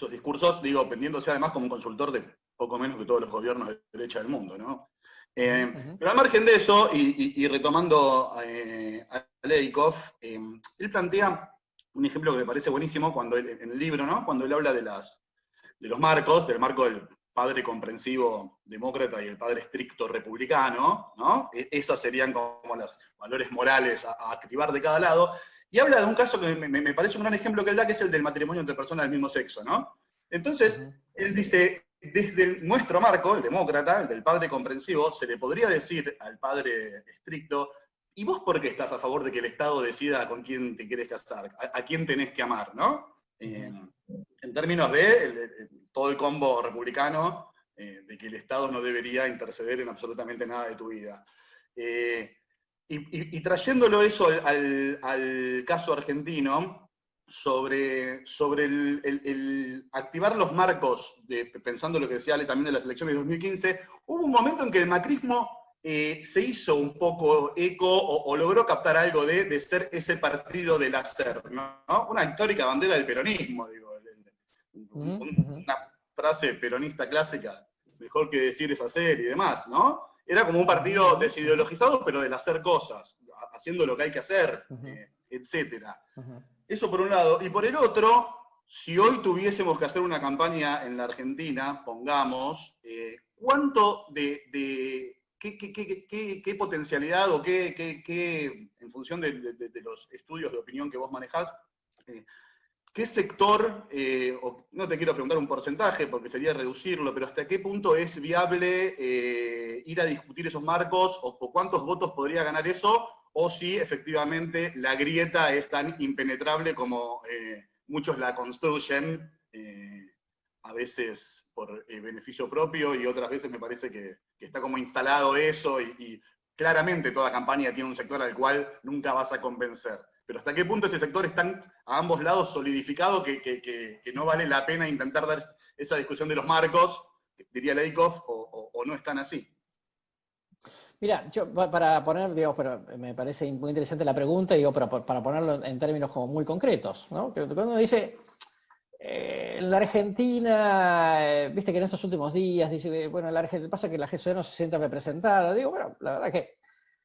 discursos, digo, pendiéndose además como un consultor de poco menos que todos los gobiernos de derecha del mundo, ¿no? Pero al margen de eso, y retomando a Leikov, él plantea un ejemplo que me parece buenísimo cuando en el libro, ¿no? Cuando él habla de los marcos, del marco del padre comprensivo demócrata y el padre estricto republicano, ¿no? Esas serían como los valores morales a activar de cada lado. Y habla de un caso que me parece un gran ejemplo que él da, que es el del matrimonio entre personas del mismo sexo, ¿no? Entonces, él dice, desde nuestro marco, el demócrata, el del padre comprensivo, se le podría decir al padre estricto, ¿y vos por qué estás a favor de que el Estado decida con quién te quieres casar? ¿A quién tenés que amar, no? En términos de todo el combo republicano, de que el Estado no debería interceder en absolutamente nada de tu vida. Y trayéndolo eso al caso argentino, sobre el activar los marcos, pensando lo que decía Ale también de las elecciones de 2015, hubo un momento en que el macrismo se hizo un poco eco o logró captar algo de ser ese partido del hacer, ¿no? Una histórica bandera del peronismo, digo, una frase peronista clásica, mejor que decir es hacer y demás, ¿no? Era como un partido desideologizado, pero del hacer cosas, haciendo lo que hay que hacer, etcétera. Eso por un lado. Y por el otro, si hoy tuviésemos que hacer una campaña en la Argentina, pongamos, ¿cuánto qué potencialidad o qué en función de los estudios de opinión que vos manejás, qué sector, no te quiero preguntar un porcentaje porque sería reducirlo, pero hasta qué punto es viable ir a discutir esos marcos o cuántos votos podría ganar eso, o si efectivamente la grieta es tan impenetrable como muchos la construyen, a veces por beneficio propio y otras veces me parece que está como instalado eso y claramente toda campaña tiene un sector al cual nunca vas a convencer. Pero hasta qué punto ese sector está a ambos lados solidificado que no vale la pena intentar dar esa discusión de los marcos, diría Leikov, o no están así. Mira, yo para poner, digamos, pero me parece muy interesante la pregunta, digo, pero para ponerlo en términos como muy concretos, ¿no? Que cuando uno dice, en la Argentina, viste que en estos últimos días, dice, bueno, la Argentina, pasa que la sociedad no se siente representada, digo, bueno, la verdad que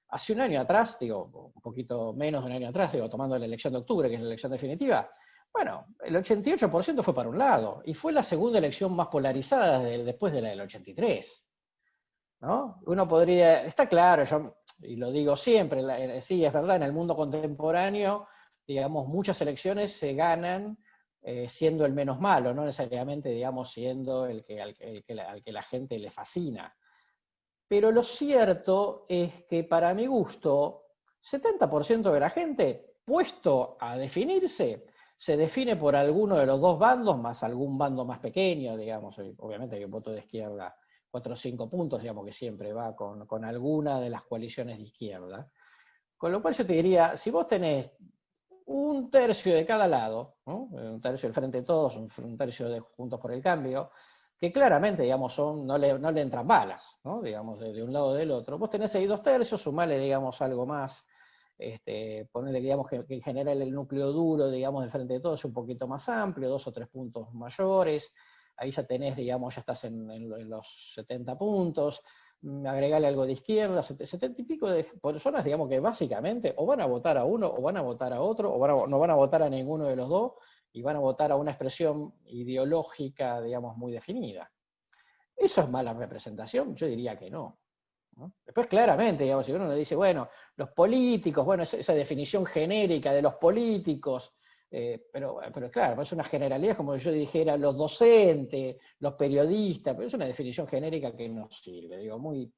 hace un año atrás, digo, un poquito menos de un año atrás, digo, tomando la elección de octubre, que es la elección definitiva, bueno, el 88% fue para un lado, y fue la segunda elección más polarizada después de la del 83. ¿No? Uno podría, está claro, yo, y lo digo siempre, sí, es verdad, en el mundo contemporáneo, digamos, muchas elecciones se ganan siendo el menos malo, no necesariamente, digamos, siendo al que la gente le fascina. Pero lo cierto es que para mi gusto, 70% de la gente, puesto a definirse, se define por alguno de los dos bandos, más algún bando más pequeño, digamos, obviamente que el voto de izquierda 4 o 5 puntos, digamos que siempre va con alguna de las coaliciones de izquierda. Con lo cual yo te diría, si vos tenés un tercio de cada lado, ¿no? Un tercio del Frente de Todos, un tercio de Juntos por el Cambio, que claramente, digamos, no le entran balas, ¿no? Digamos, de un lado o del otro. Vos tenés ahí 2/3, sumale, digamos, algo más, ponerle, digamos, que en general el núcleo duro, digamos, del Frente de Todos es un poquito más amplio, 2 o 3 puntos mayores, ahí ya tenés, digamos, ya estás en los 70 puntos, agregarle algo de izquierda, 70 y pico de personas, digamos, que básicamente o van a votar a uno, o van a votar a otro, o no van a votar a ninguno de los dos, y van a votar a una expresión ideológica, digamos, muy definida. ¿Eso es mala representación? Yo diría que no. ¿No? Después, claramente, digamos, si uno le dice, bueno, los políticos, bueno, esa definición genérica de los políticos, pero claro, es una generalidad, como yo dijera, los docentes, los periodistas, pero es una definición genérica que no sirve, digo, muy,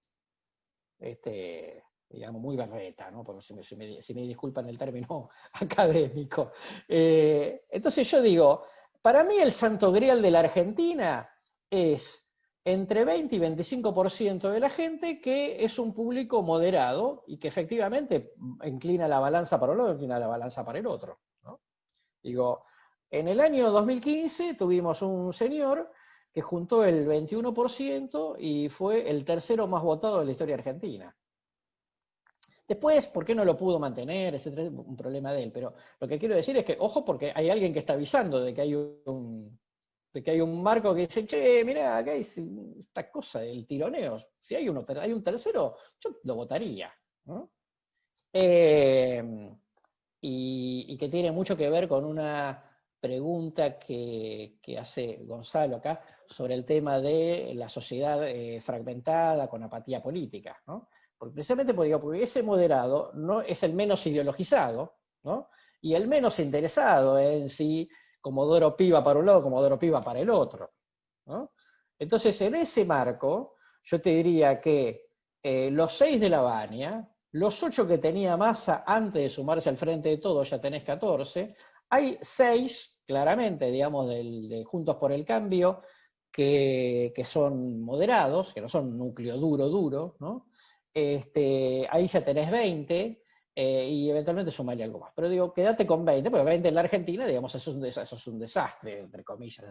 digamos, muy berreta, ¿no? Porque si me disculpan el término académico. Entonces yo digo, para mí el santo grial de la Argentina es entre 20 y 25% de la gente que es un público moderado y que efectivamente inclina la balanza para un lado, inclina la balanza para el otro, ¿no? Digo, en el año 2015 tuvimos un señor que juntó el 21% y fue el tercero más votado de la historia argentina. Después, ¿por qué no lo pudo mantener? Etcétera, es un problema de él. Pero lo que quiero decir es que, ojo, porque hay alguien que está avisando de que hay un marco que dice, che, mirá, acá hay esta cosa del tironeo. Si hay un tercero, yo lo votaría, ¿no? Y que tiene mucho que ver con una pregunta que hace Gonzalo acá sobre el tema de la sociedad fragmentada con apatía política, ¿no? Precisamente porque ese moderado no es el menos ideologizado, ¿no? Y el menos interesado en si Comodoro Piva para un lado, Comodoro Piva para el otro, ¿no? Entonces, en ese marco, yo te diría que los 6 de la Baña, los 8 que tenía Massa antes de sumarse al Frente de Todos, ya tenés 14, hay 6, claramente, digamos, de Juntos por el Cambio, que son moderados, que no son núcleo duro, ¿no? Ahí ya tenés 20, y eventualmente sumarle algo más. Pero digo, quédate con 20, porque 20 en la Argentina, digamos, eso es un desastre, entre comillas,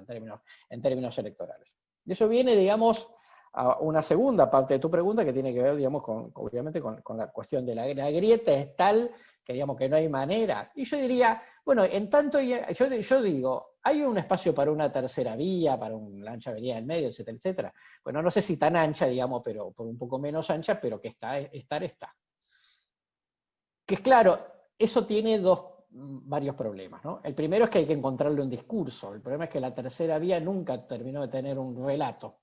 en términos electorales. Y eso viene, digamos, a una segunda parte de tu pregunta que tiene que ver, digamos, obviamente con la cuestión de la grieta es tal que, digamos, que no hay manera. Y yo diría, bueno, en tanto, yo digo, hay un espacio para una tercera vía, para una ancha avenida en medio, etcétera, etcétera. Bueno, no sé si tan ancha, digamos, pero por un poco menos ancha, pero que está. Que es claro, eso tiene varios problemas, ¿no? El primero es que hay que encontrarle un discurso. El problema es que la tercera vía nunca terminó de tener un relato.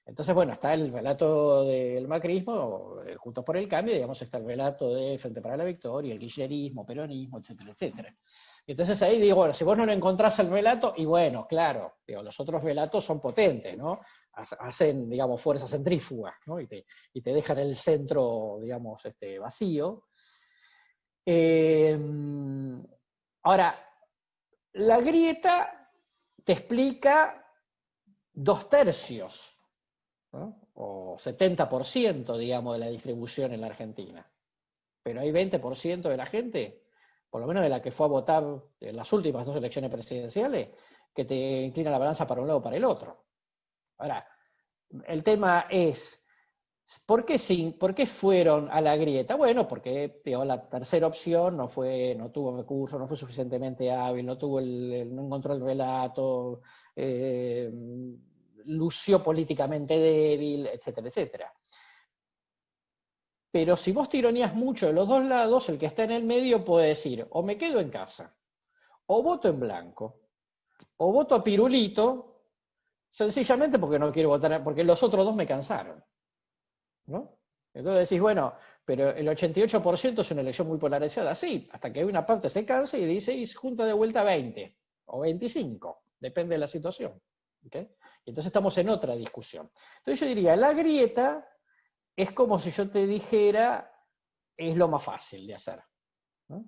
Entonces, bueno, está el relato del macrismo, Juntos por el Cambio, digamos, está el relato de Frente para la Victoria, el kirchnerismo, peronismo, etcétera, etcétera. Entonces ahí digo, bueno, si vos no le encontrás el relato, y bueno, claro, digo, los otros relatos son potentes, ¿no? Hacen, digamos, fuerza centrífuga, ¿no? Y te dejan el centro, digamos, vacío. Ahora, la grieta te explica 2/3, ¿no? O 70%, digamos, de la distribución en la Argentina. Pero hay 20% de la gente, por lo menos de la que fue a votar en las últimas 2 elecciones presidenciales, que te inclina la balanza para un lado o para el otro. Ahora, el tema es, ¿por qué fueron a la grieta? Bueno, porque la tercera opción no tuvo recursos, no fue suficientemente hábil, no encontró el relato, lució políticamente débil, etcétera, etcétera. Pero si vos tironeás mucho de los dos lados, el que está en el medio puede decir, o me quedo en casa, o voto en blanco, o voto a Pirulito, sencillamente porque no quiero votar, porque los otros dos me cansaron, ¿no? Entonces decís, bueno, pero el 88% es una elección muy polarizada. Sí, hasta que una parte se cansa y dice, y se junta de vuelta 20 o 25, depende de la situación. ¿Okay? Y entonces estamos en otra discusión. Entonces yo diría, la grieta es como si yo te dijera, es lo más fácil de hacer, ¿no?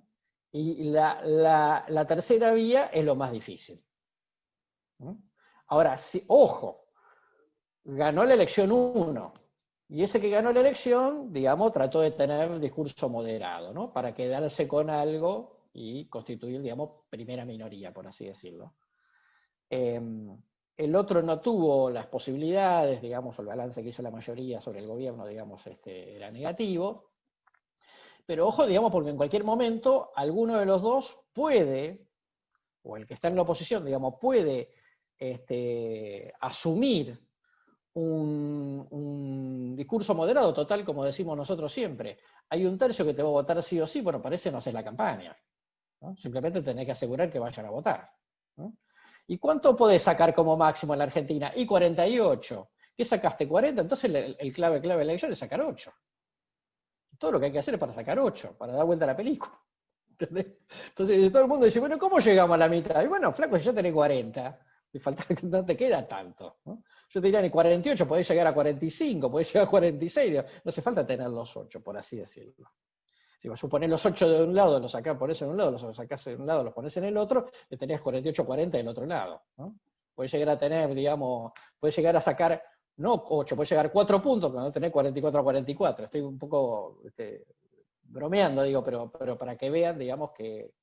Y la tercera vía es lo más difícil, ¿no? Ahora, ojo, ganó la elección 1, y ese que ganó la elección, digamos, trató de tener un discurso moderado, ¿no? Para quedarse con algo y constituir, digamos, primera minoría, por así decirlo. El otro no tuvo las posibilidades, digamos, el balance que hizo la mayoría sobre el gobierno, digamos, era negativo. Pero ojo, digamos, porque en cualquier momento alguno de los dos puede, o el que está en la oposición, digamos, puede asumir un discurso moderado, total, como decimos nosotros siempre. Hay un tercio que te va a votar sí o sí, bueno, parece no hacer la campaña, ¿no? Simplemente tenés que asegurar que vayan a votar, ¿no? ¿Y cuánto podés sacar como máximo en la Argentina? Y 48. ¿Qué sacaste? 40. Entonces el clave de la elección es sacar 8. Todo lo que hay que hacer es para sacar 8, para dar vuelta a la película. ¿Entendés? Entonces todo el mundo dice, bueno, ¿cómo llegamos a la mitad? Y bueno, flaco, si ya tenés 40, no te queda tanto, ¿no? Yo te diría, en 48 podés llegar a 45, podés llegar a 46, no hace falta tener los 8, por así decirlo. Si vos suponés los 8 de un lado, los sacás, ponés en un lado, los sacás en un lado, los ponés en el otro, le tenés 48, 40 del otro lado, ¿no? Podés llegar a tener, digamos, podés llegar a sacar, no 8, podés llegar a 4 puntos cuando tenés 44 a 44. Estoy un poco bromeando, digo, pero para que vean, digamos, que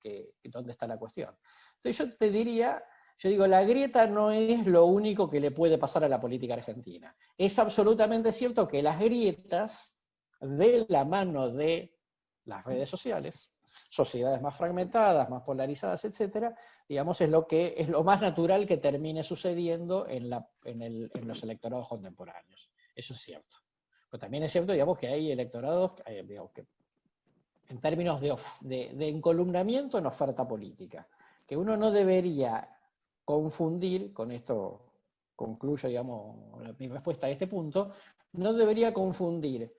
dónde está la cuestión. Entonces yo te diría, yo digo, la grieta no es lo único que le puede pasar a la política argentina. Es absolutamente cierto que las grietas, de la mano de las redes sociales, sociedades más fragmentadas, más polarizadas, etcétera, digamos, es lo más natural que termine sucediendo en los electorados contemporáneos. Eso es cierto. Pero también es cierto, digamos, que hay electorados, digamos, que en términos de encolumnamiento en oferta política, que uno no debería confundir, con esto concluyo, digamos, mi respuesta a este punto, no debería confundir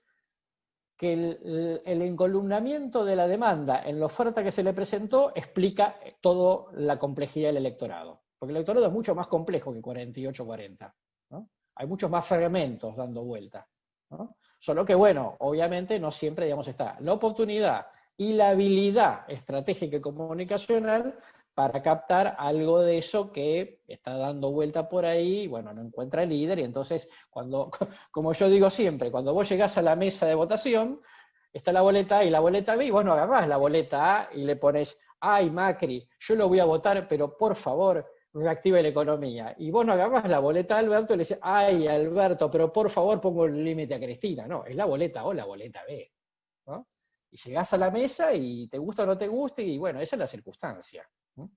que el encolumnamiento de la demanda en la oferta que se le presentó explica toda la complejidad del electorado. Porque el electorado es mucho más complejo que 48-40, ¿no? Hay muchos más fragmentos dando vuelta, ¿no? Solo que, bueno, obviamente no siempre, digamos, está la oportunidad y la habilidad estratégica y comunicacional para captar algo de eso que está dando vuelta por ahí, bueno, no encuentra el líder, y entonces, como yo digo siempre, cuando vos llegás a la mesa de votación, está la boleta A y la boleta B, y vos no agarrás la boleta A y le pones, ay, Macri, yo lo voy a votar, pero por favor, reactive la economía. Y vos no agarrás la boleta a Alberto y le dices, ay, Alberto, pero por favor pongo el límite a Cristina. No, es la boleta A o la boleta B, ¿no? Y llegás a la mesa y te gusta o no te gusta, y bueno, esa es la circunstancia, ¿no?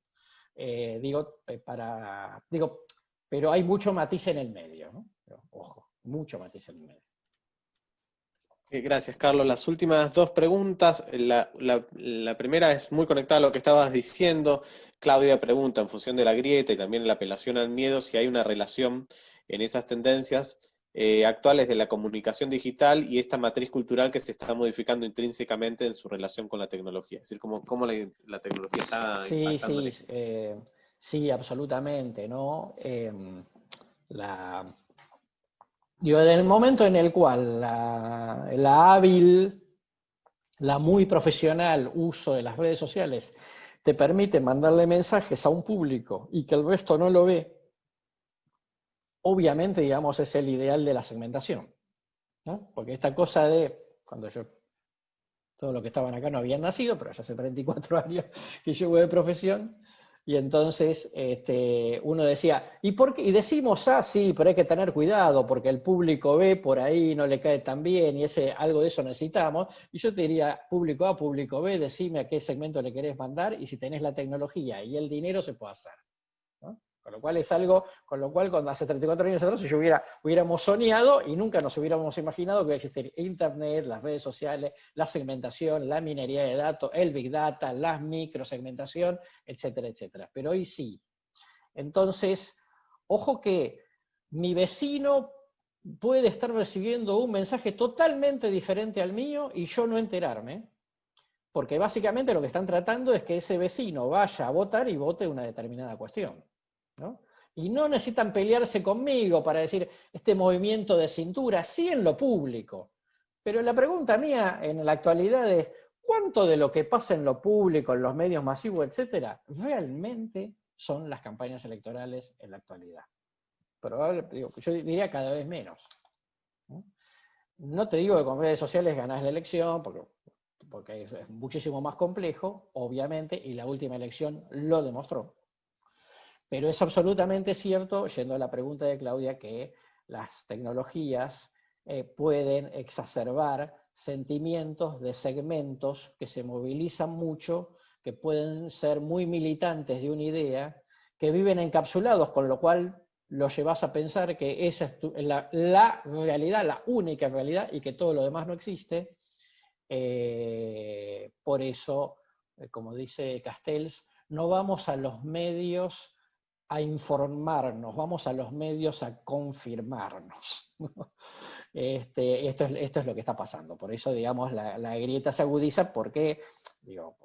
Pero hay mucho matiz en el medio, ¿no? Pero, ojo, mucho matiz en el medio. Gracias, Carlos. Las últimas dos preguntas. La primera es muy conectada a lo que estabas diciendo. Claudia pregunta, en función de la grieta y también la apelación al miedo, si hay una relación en esas tendencias actuales de la comunicación digital y esta matriz cultural que se está modificando intrínsecamente en su relación con la tecnología. Es decir, cómo la tecnología está impactando en eso. Sí, absolutamente, ¿no? Digo, en el momento en el cual la hábil, la muy profesional uso de las redes sociales te permite mandarle mensajes a un público y que el resto no lo ve, obviamente, digamos, es el ideal de la segmentación, ¿no? Porque esta cosa cuando todos los que estaban acá no habían nacido, pero ya hace 34 años que yo voy de profesión, y entonces uno decía, ¿y por qué? Y decimos, sí, pero hay que tener cuidado, porque el público B por ahí no le cae tan bien, y algo de eso necesitamos. Y yo te diría, público A, público B, decime a qué segmento le querés mandar, y si tenés la tecnología y el dinero se puede hacer, ¿no? Con lo cual es algo, cuando hace 34 años atrás yo hubiéramos soñado y nunca nos hubiéramos imaginado que iba a existir Internet, las redes sociales, la segmentación, la minería de datos, el Big Data, la microsegmentación, etcétera, etcétera. Pero hoy sí. Entonces, ojo que mi vecino puede estar recibiendo un mensaje totalmente diferente al mío y yo no enterarme, porque básicamente lo que están tratando es que ese vecino vaya a votar y vote una determinada cuestión, ¿no? Y no necesitan pelearse conmigo para decir este movimiento de cintura, sí en lo público. Pero la pregunta mía en la actualidad es, ¿cuánto de lo que pasa en lo público, en los medios masivos, etcétera, realmente son las campañas electorales en la actualidad? Yo diría cada vez menos, ¿no? No te digo que con redes sociales ganás la elección, porque porque es muchísimo más complejo, obviamente, y la última elección lo demostró. Pero es absolutamente cierto, yendo a la pregunta de Claudia, que las tecnologías pueden exacerbar sentimientos de segmentos que se movilizan mucho, que pueden ser muy militantes de una idea, que viven encapsulados, con lo cual los llevas a pensar que esa es la realidad, la única realidad, y que todo lo demás no existe. Por eso, como dice Castells, no vamos a los medios a informarnos, vamos a los medios a confirmarnos. Esto es lo que está pasando. Por eso, digamos, la grieta se agudiza porque, digo,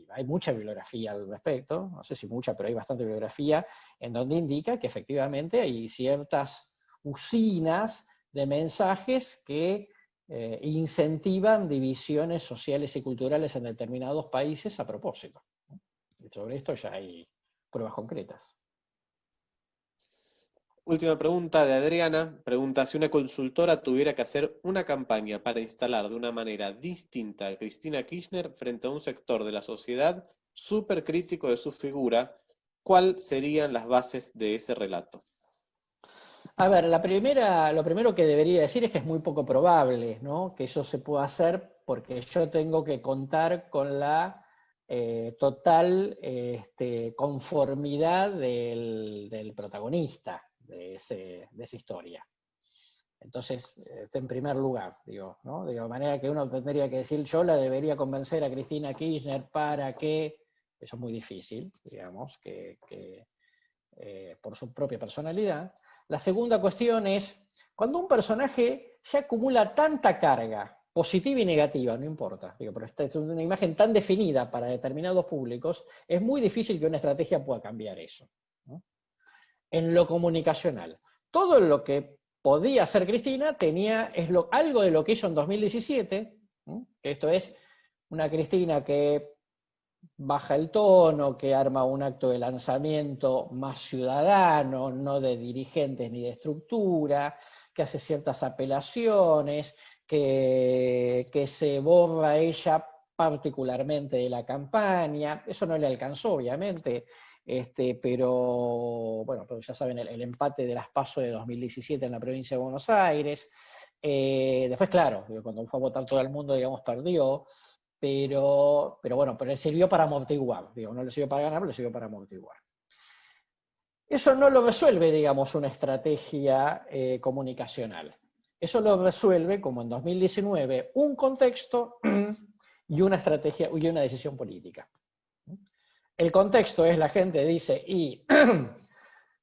hay mucha bibliografía al respecto, no sé si mucha, pero hay bastante bibliografía, en donde indica que efectivamente hay ciertas usinas de mensajes que incentivan divisiones sociales y culturales en determinados países a propósito. Y sobre esto ya hay pruebas concretas. Última pregunta de Adriana. Pregunta, si una consultora tuviera que hacer una campaña para instalar de una manera distinta a Cristina Kirchner frente a un sector de la sociedad súper crítico de su figura, ¿cuáles serían las bases de ese relato? A ver, lo primero que debería decir es que es muy poco probable, ¿no?, que eso se pueda hacer, porque yo tengo que contar con la total conformidad del protagonista de esa historia. Entonces, en primer lugar, digo, ¿no? De manera que uno tendría que decir, yo la debería convencer a Cristina Kirchner para que, eso es muy difícil, digamos, por su propia personalidad. La segunda cuestión es, cuando un personaje ya acumula tanta carga, positiva y negativa, no importa, digo, pero esta es una imagen tan definida para determinados públicos, es muy difícil que una estrategia pueda cambiar eso, ¿no? En lo comunicacional, todo lo que podía hacer Cristina algo de lo que hizo en 2017, ¿no?, que esto es una Cristina que baja el tono, que arma un acto de lanzamiento más ciudadano, no de dirigentes ni de estructura, que hace ciertas apelaciones, que se borra ella particularmente de la campaña. Eso no le alcanzó, obviamente, pero bueno, pero ya saben, el empate de las PASO de 2017 en la provincia de Buenos Aires. Después, claro, cuando fue a votar todo el mundo, digamos, perdió. Pero bueno, pero le sirvió para amortiguar, digo, no le sirvió para ganar, pero le sirvió para amortiguar. Eso no lo resuelve, digamos, una estrategia comunicacional. Eso lo resuelve, como en 2019, un contexto y una estrategia y una decisión política. El contexto es, la gente dice, y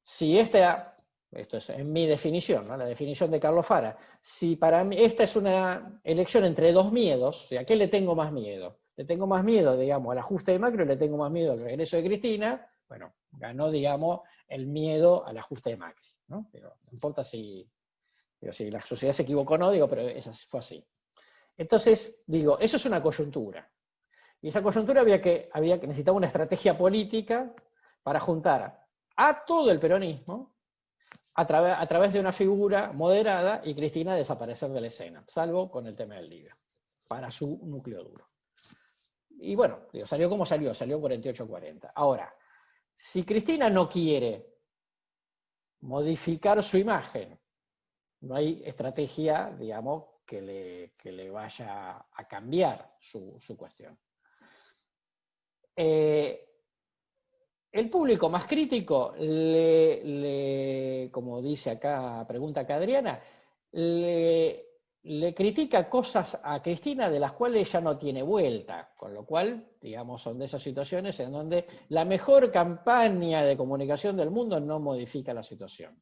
si esto es en mi definición, ¿no?, la definición de Carlos Fara, si para mí esta es una elección entre dos miedos, o sea, ¿a qué le tengo más miedo? Le tengo más miedo, digamos, al ajuste de Macri, le tengo más miedo al regreso de Cristina. Bueno, ganó, digamos, el miedo al ajuste de Macri, ¿no? Pero no importa si la sociedad se equivocó o no, digo, pero eso fue así. Entonces, digo, eso es una coyuntura. Y esa coyuntura necesitaba una estrategia política para juntar a todo el peronismo a través de una figura moderada y Cristina desaparecer de la escena, salvo con el tema del libro, para su núcleo duro. Y bueno, digo, salió como salió 48-40. Ahora, si Cristina no quiere modificar su imagen, no hay estrategia, digamos, que le vaya a cambiar su cuestión. El público más crítico, como dice acá, pregunta acá Adriana, le critica cosas a Cristina de las cuales ella no tiene vuelta, con lo cual, digamos, son de esas situaciones en donde la mejor campaña de comunicación del mundo no modifica la situación.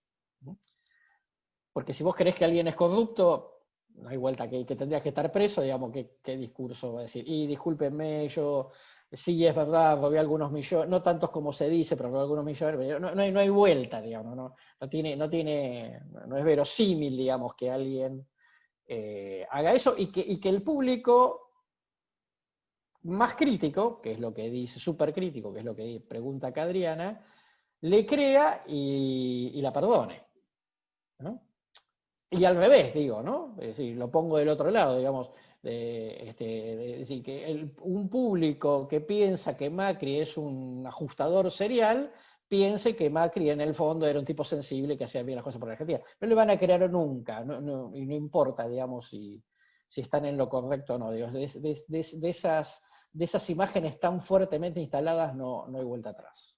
Porque si vos creés que alguien es corrupto, no hay vuelta, que tendrías que estar preso, digamos, ¿qué discurso va a decir? Y discúlpenme, yo sí es verdad, robé algunos millones, no tantos como se dice, pero robé algunos millones, no hay vuelta, digamos, no es verosímil, digamos, que alguien haga eso, y que el público más crítico, que es lo que dice, súper crítico, que es lo que pregunta acá Adriana, le crea y la perdone, ¿no? Y al revés, digo, ¿no? Es decir, lo pongo del otro lado, digamos. de decir, que un público que piensa que Macri es un ajustador serial, piense que Macri en el fondo era un tipo sensible que hacía bien las cosas por la Argentina. No le van a creer nunca, y no importa, digamos, si están en lo correcto o no. Digo, de esas imágenes tan fuertemente instaladas no hay vuelta atrás.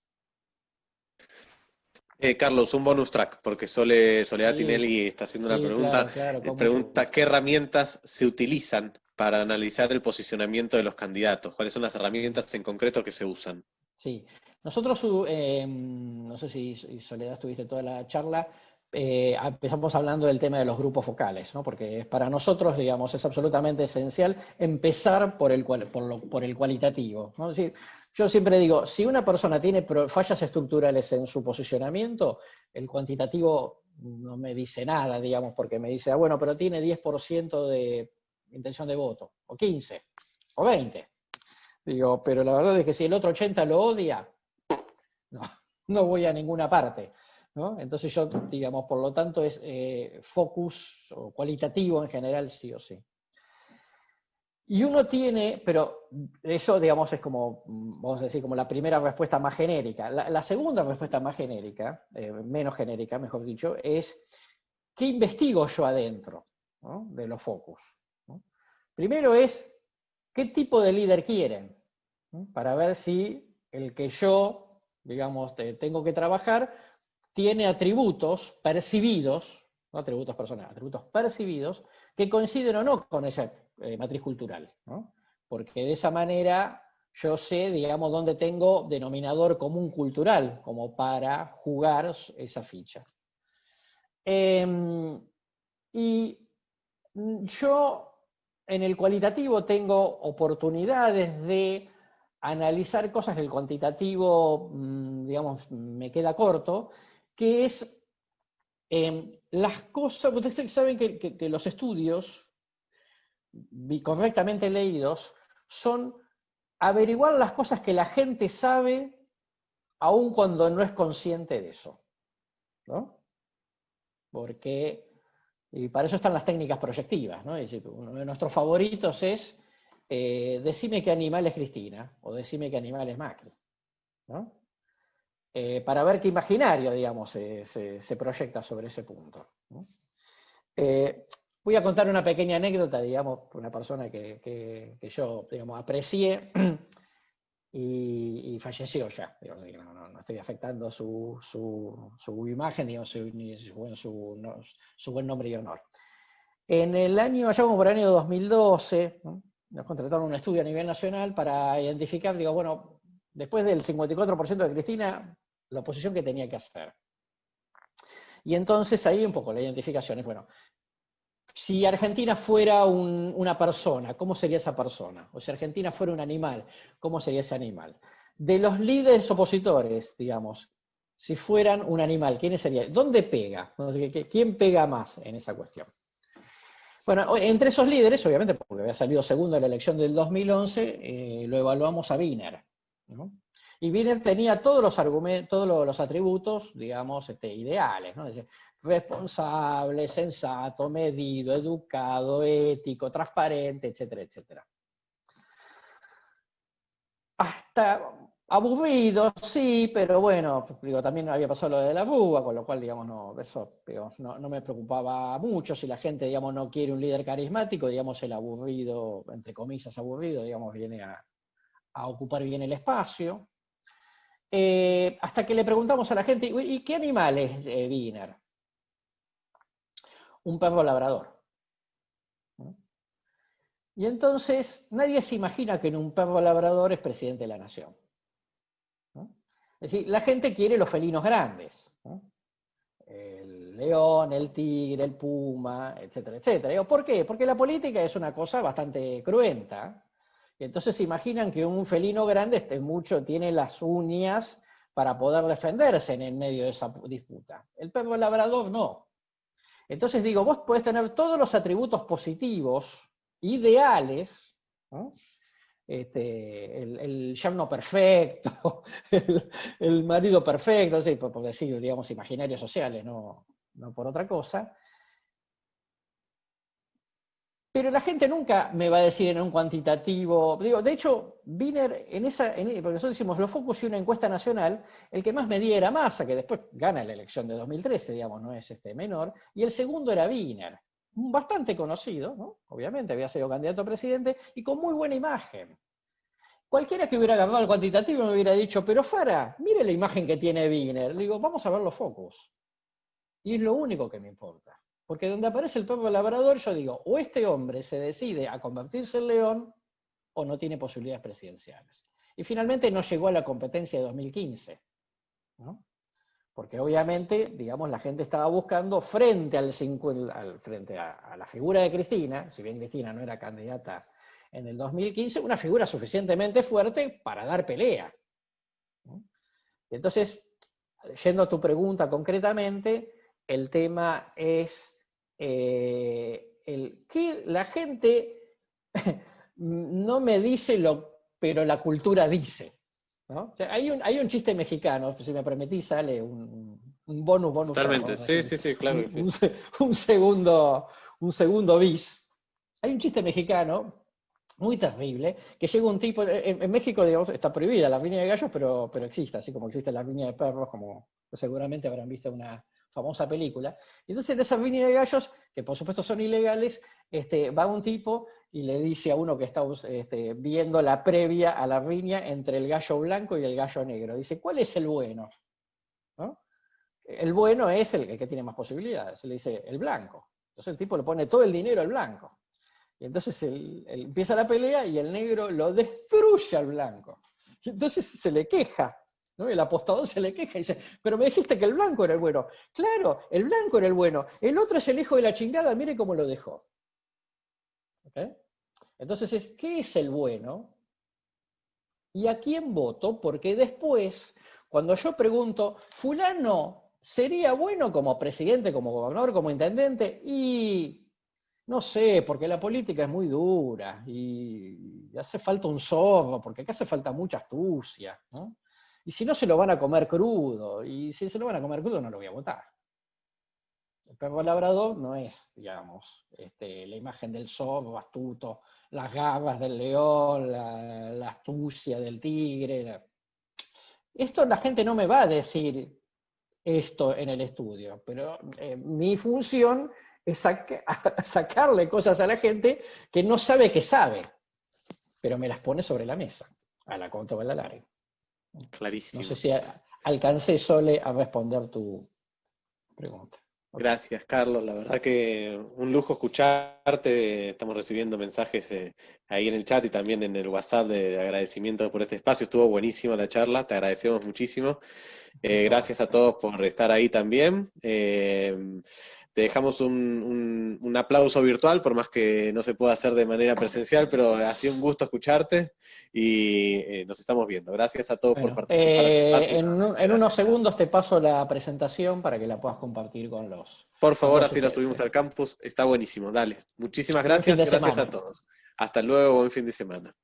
Carlos, un bonus track, porque Soledad Sí, Tinelli está haciendo una pregunta. claro, con mucho Pregunta, gusto. ¿qué herramientas se utilizan para analizar el posicionamiento de los candidatos? ¿Cuáles son las herramientas en concreto que se usan? Sí, nosotros, no sé si Soledad estuviste toda la charla, empezamos hablando del tema de los grupos focales, ¿no? Porque para nosotros, digamos, es absolutamente esencial empezar por el cualitativo, ¿no? Es decir, yo siempre digo, si una persona tiene fallas estructurales en su posicionamiento, el cuantitativo no me dice nada, digamos, porque me dice, bueno, pero tiene 10% de intención de voto, o 15, o 20. Digo, pero la verdad es que si el otro 80 lo odia, no voy a ninguna parte, ¿no? Entonces yo, digamos, por lo tanto es focus o cualitativo en general, sí o sí. Y uno tiene, pero eso, digamos, es como, vamos a decir, como la primera respuesta más genérica. La segunda respuesta más genérica, menos genérica, mejor dicho, es ¿qué investigo yo adentro, ¿no?, de los focus? ¿No? Primero es, ¿qué tipo de líder quieren? ¿No? Para ver si el que yo, digamos, tengo que trabajar, tiene atributos percibidos, no atributos personales, atributos percibidos, que coinciden o no con esa matriz cultural, ¿no? Porque de esa manera yo sé, digamos, dónde tengo denominador común cultural, como para jugar esa ficha. Y yo en el cualitativo tengo oportunidades de analizar cosas que el cuantitativo, digamos, me queda corto, que es las cosas. Ustedes saben que los estudios, correctamente leídos, son averiguar las cosas que la gente sabe aun cuando no es consciente de eso, ¿no? Porque, y para eso están las técnicas proyectivas, ¿no? Es decir, uno de nuestros favoritos es decime qué animal es Cristina, o decime qué animal es Macri, ¿no? Para ver qué imaginario, digamos, se proyecta sobre ese punto, ¿no? Voy a contar una pequeña anécdota, digamos, una persona que yo, digamos, aprecié y falleció ya. Digamos, no estoy afectando su imagen, digamos, su buen nombre y honor. En el año, allá como por el año 2012, ¿no?, nos contrataron un estudio a nivel nacional para identificar, digo, bueno, después del 54% de Cristina, la oposición que tenía que hacer. Y entonces ahí un poco la identificación es, bueno, si Argentina fuera una persona, ¿cómo sería esa persona? O si Argentina fuera un animal, ¿cómo sería ese animal? De los líderes opositores, digamos, si fueran un animal, ¿quiénes serían? ¿Dónde pega? ¿Quién pega más en esa cuestión? Bueno, entre esos líderes, obviamente, porque había salido segundo en la elección del 2011, lo evaluamos a Wiener, ¿no? Y Wiener tenía todos los argumentos, todos los atributos, digamos, ideales, ¿no? Es decir, responsable, sensato, medido, educado, ético, transparente, etcétera, etcétera. Hasta aburrido, sí, pero bueno, digo, también había pasado lo de la fuga, con lo cual, digamos, no, eso, digamos, no me preocupaba mucho. Si la gente, digamos, no quiere un líder carismático, digamos, el aburrido, entre comillas, aburrido, digamos, viene a ocupar bien el espacio. Hasta que le preguntamos a la gente, ¿y qué animal es Wiener? Un perro labrador, ¿no? Y entonces nadie se imagina que en un perro labrador es presidente de la nación, ¿no? Es decir, la gente quiere los felinos grandes, ¿no? El león, el tigre, el puma, etcétera, etcétera. ¿Por qué? Porque la política es una cosa bastante cruenta. Y entonces se imaginan que un felino grande tiene las uñas para poder defenderse en el medio de esa disputa. El perro labrador no. Entonces digo, vos podés tener todos los atributos positivos, ideales, ¿no? El yerno perfecto, el marido perfecto, ¿sí?, por decir, digamos, imaginarios sociales, no por otra cosa. Pero la gente nunca me va a decir en un cuantitativo. Digo, de hecho, Wiener, porque nosotros decimos los focus y una encuesta nacional, el que más medía era Massa, que después gana la elección de 2013, digamos, no es menor, y el segundo era Wiener, bastante conocido, ¿no? Obviamente había sido candidato a presidente, y con muy buena imagen. Cualquiera que hubiera agarrado el cuantitativo me hubiera dicho, pero Fara, mire la imagen que tiene Wiener. Le digo, vamos a ver los focus. Y es lo único que me importa. Porque donde aparece el perro labrador, yo digo, o este hombre se decide a convertirse en león, o no tiene posibilidades presidenciales. Y finalmente no llegó a la competencia de 2015, ¿no? Porque obviamente, digamos, la gente estaba buscando frente a la figura de Cristina, si bien Cristina no era candidata en el 2015, una figura suficientemente fuerte para dar pelea, ¿no? Entonces, yendo a tu pregunta concretamente, el tema es que la gente no me dice pero la cultura dice, ¿no? O sea, hay un chiste mexicano, si me permitís, sale un bonus. Totalmente, sí, claro que sí. Un segundo bis. Hay un chiste mexicano muy terrible, que llega un tipo, en México, digamos, está prohibida la riña de gallos, pero existe, así como existe la riña de perros, como seguramente habrán visto una famosa película. Y entonces, en esa riña de gallos, que por supuesto son ilegales, va un tipo y le dice a uno que está viendo la previa a la riña entre el gallo blanco y el gallo negro. Dice, ¿cuál es el bueno? ¿No? El bueno es el que tiene más posibilidades. Le dice, el blanco. Entonces el tipo le pone todo el dinero al blanco. Y entonces empieza la pelea y el negro lo destruye al blanco. Y entonces se le queja, ¿no? El apostador se le queja y dice, pero me dijiste que el blanco era el bueno. Claro, el blanco era el bueno. El otro es el hijo de la chingada, mire cómo lo dejó. ¿Okay? Entonces, ¿qué es el bueno? ¿Y a quién voto? Porque después, cuando yo pregunto, fulano, ¿sería bueno como presidente, como gobernador, como intendente? Y no sé, porque la política es muy dura y hace falta un zorro, porque acá hace falta mucha astucia, ¿no? Y si no, se lo van a comer crudo, y si se lo van a comer crudo, no lo voy a votar. El perro labrador no es, digamos, la imagen del zorro astuto, las garras del león, la astucia del tigre. Esto la gente no me va a decir esto en el estudio, pero mi función es sacarle cosas a la gente que no sabe que sabe, pero me las pone sobre la mesa, a la contra o a la larga. Clarísimo. No sé si alcancé, Sole, a responder tu pregunta. Okay. Gracias, Carlos. La verdad que un lujo escucharte. Estamos recibiendo mensajes ahí en el chat y también en el WhatsApp de agradecimiento por este espacio. Estuvo buenísima la charla, te agradecemos muchísimo. Gracias a todos por estar ahí también. Te dejamos un aplauso virtual, por más que no se pueda hacer de manera presencial, pero ha sido un gusto escucharte y nos estamos viendo. Gracias a todos por participar. En unos segundos te paso la presentación para que la puedas compartir con los... Por favor, así la subimos al campus. Está buenísimo. Dale. Muchísimas gracias. Gracias a todos. Hasta luego. Buen fin de semana.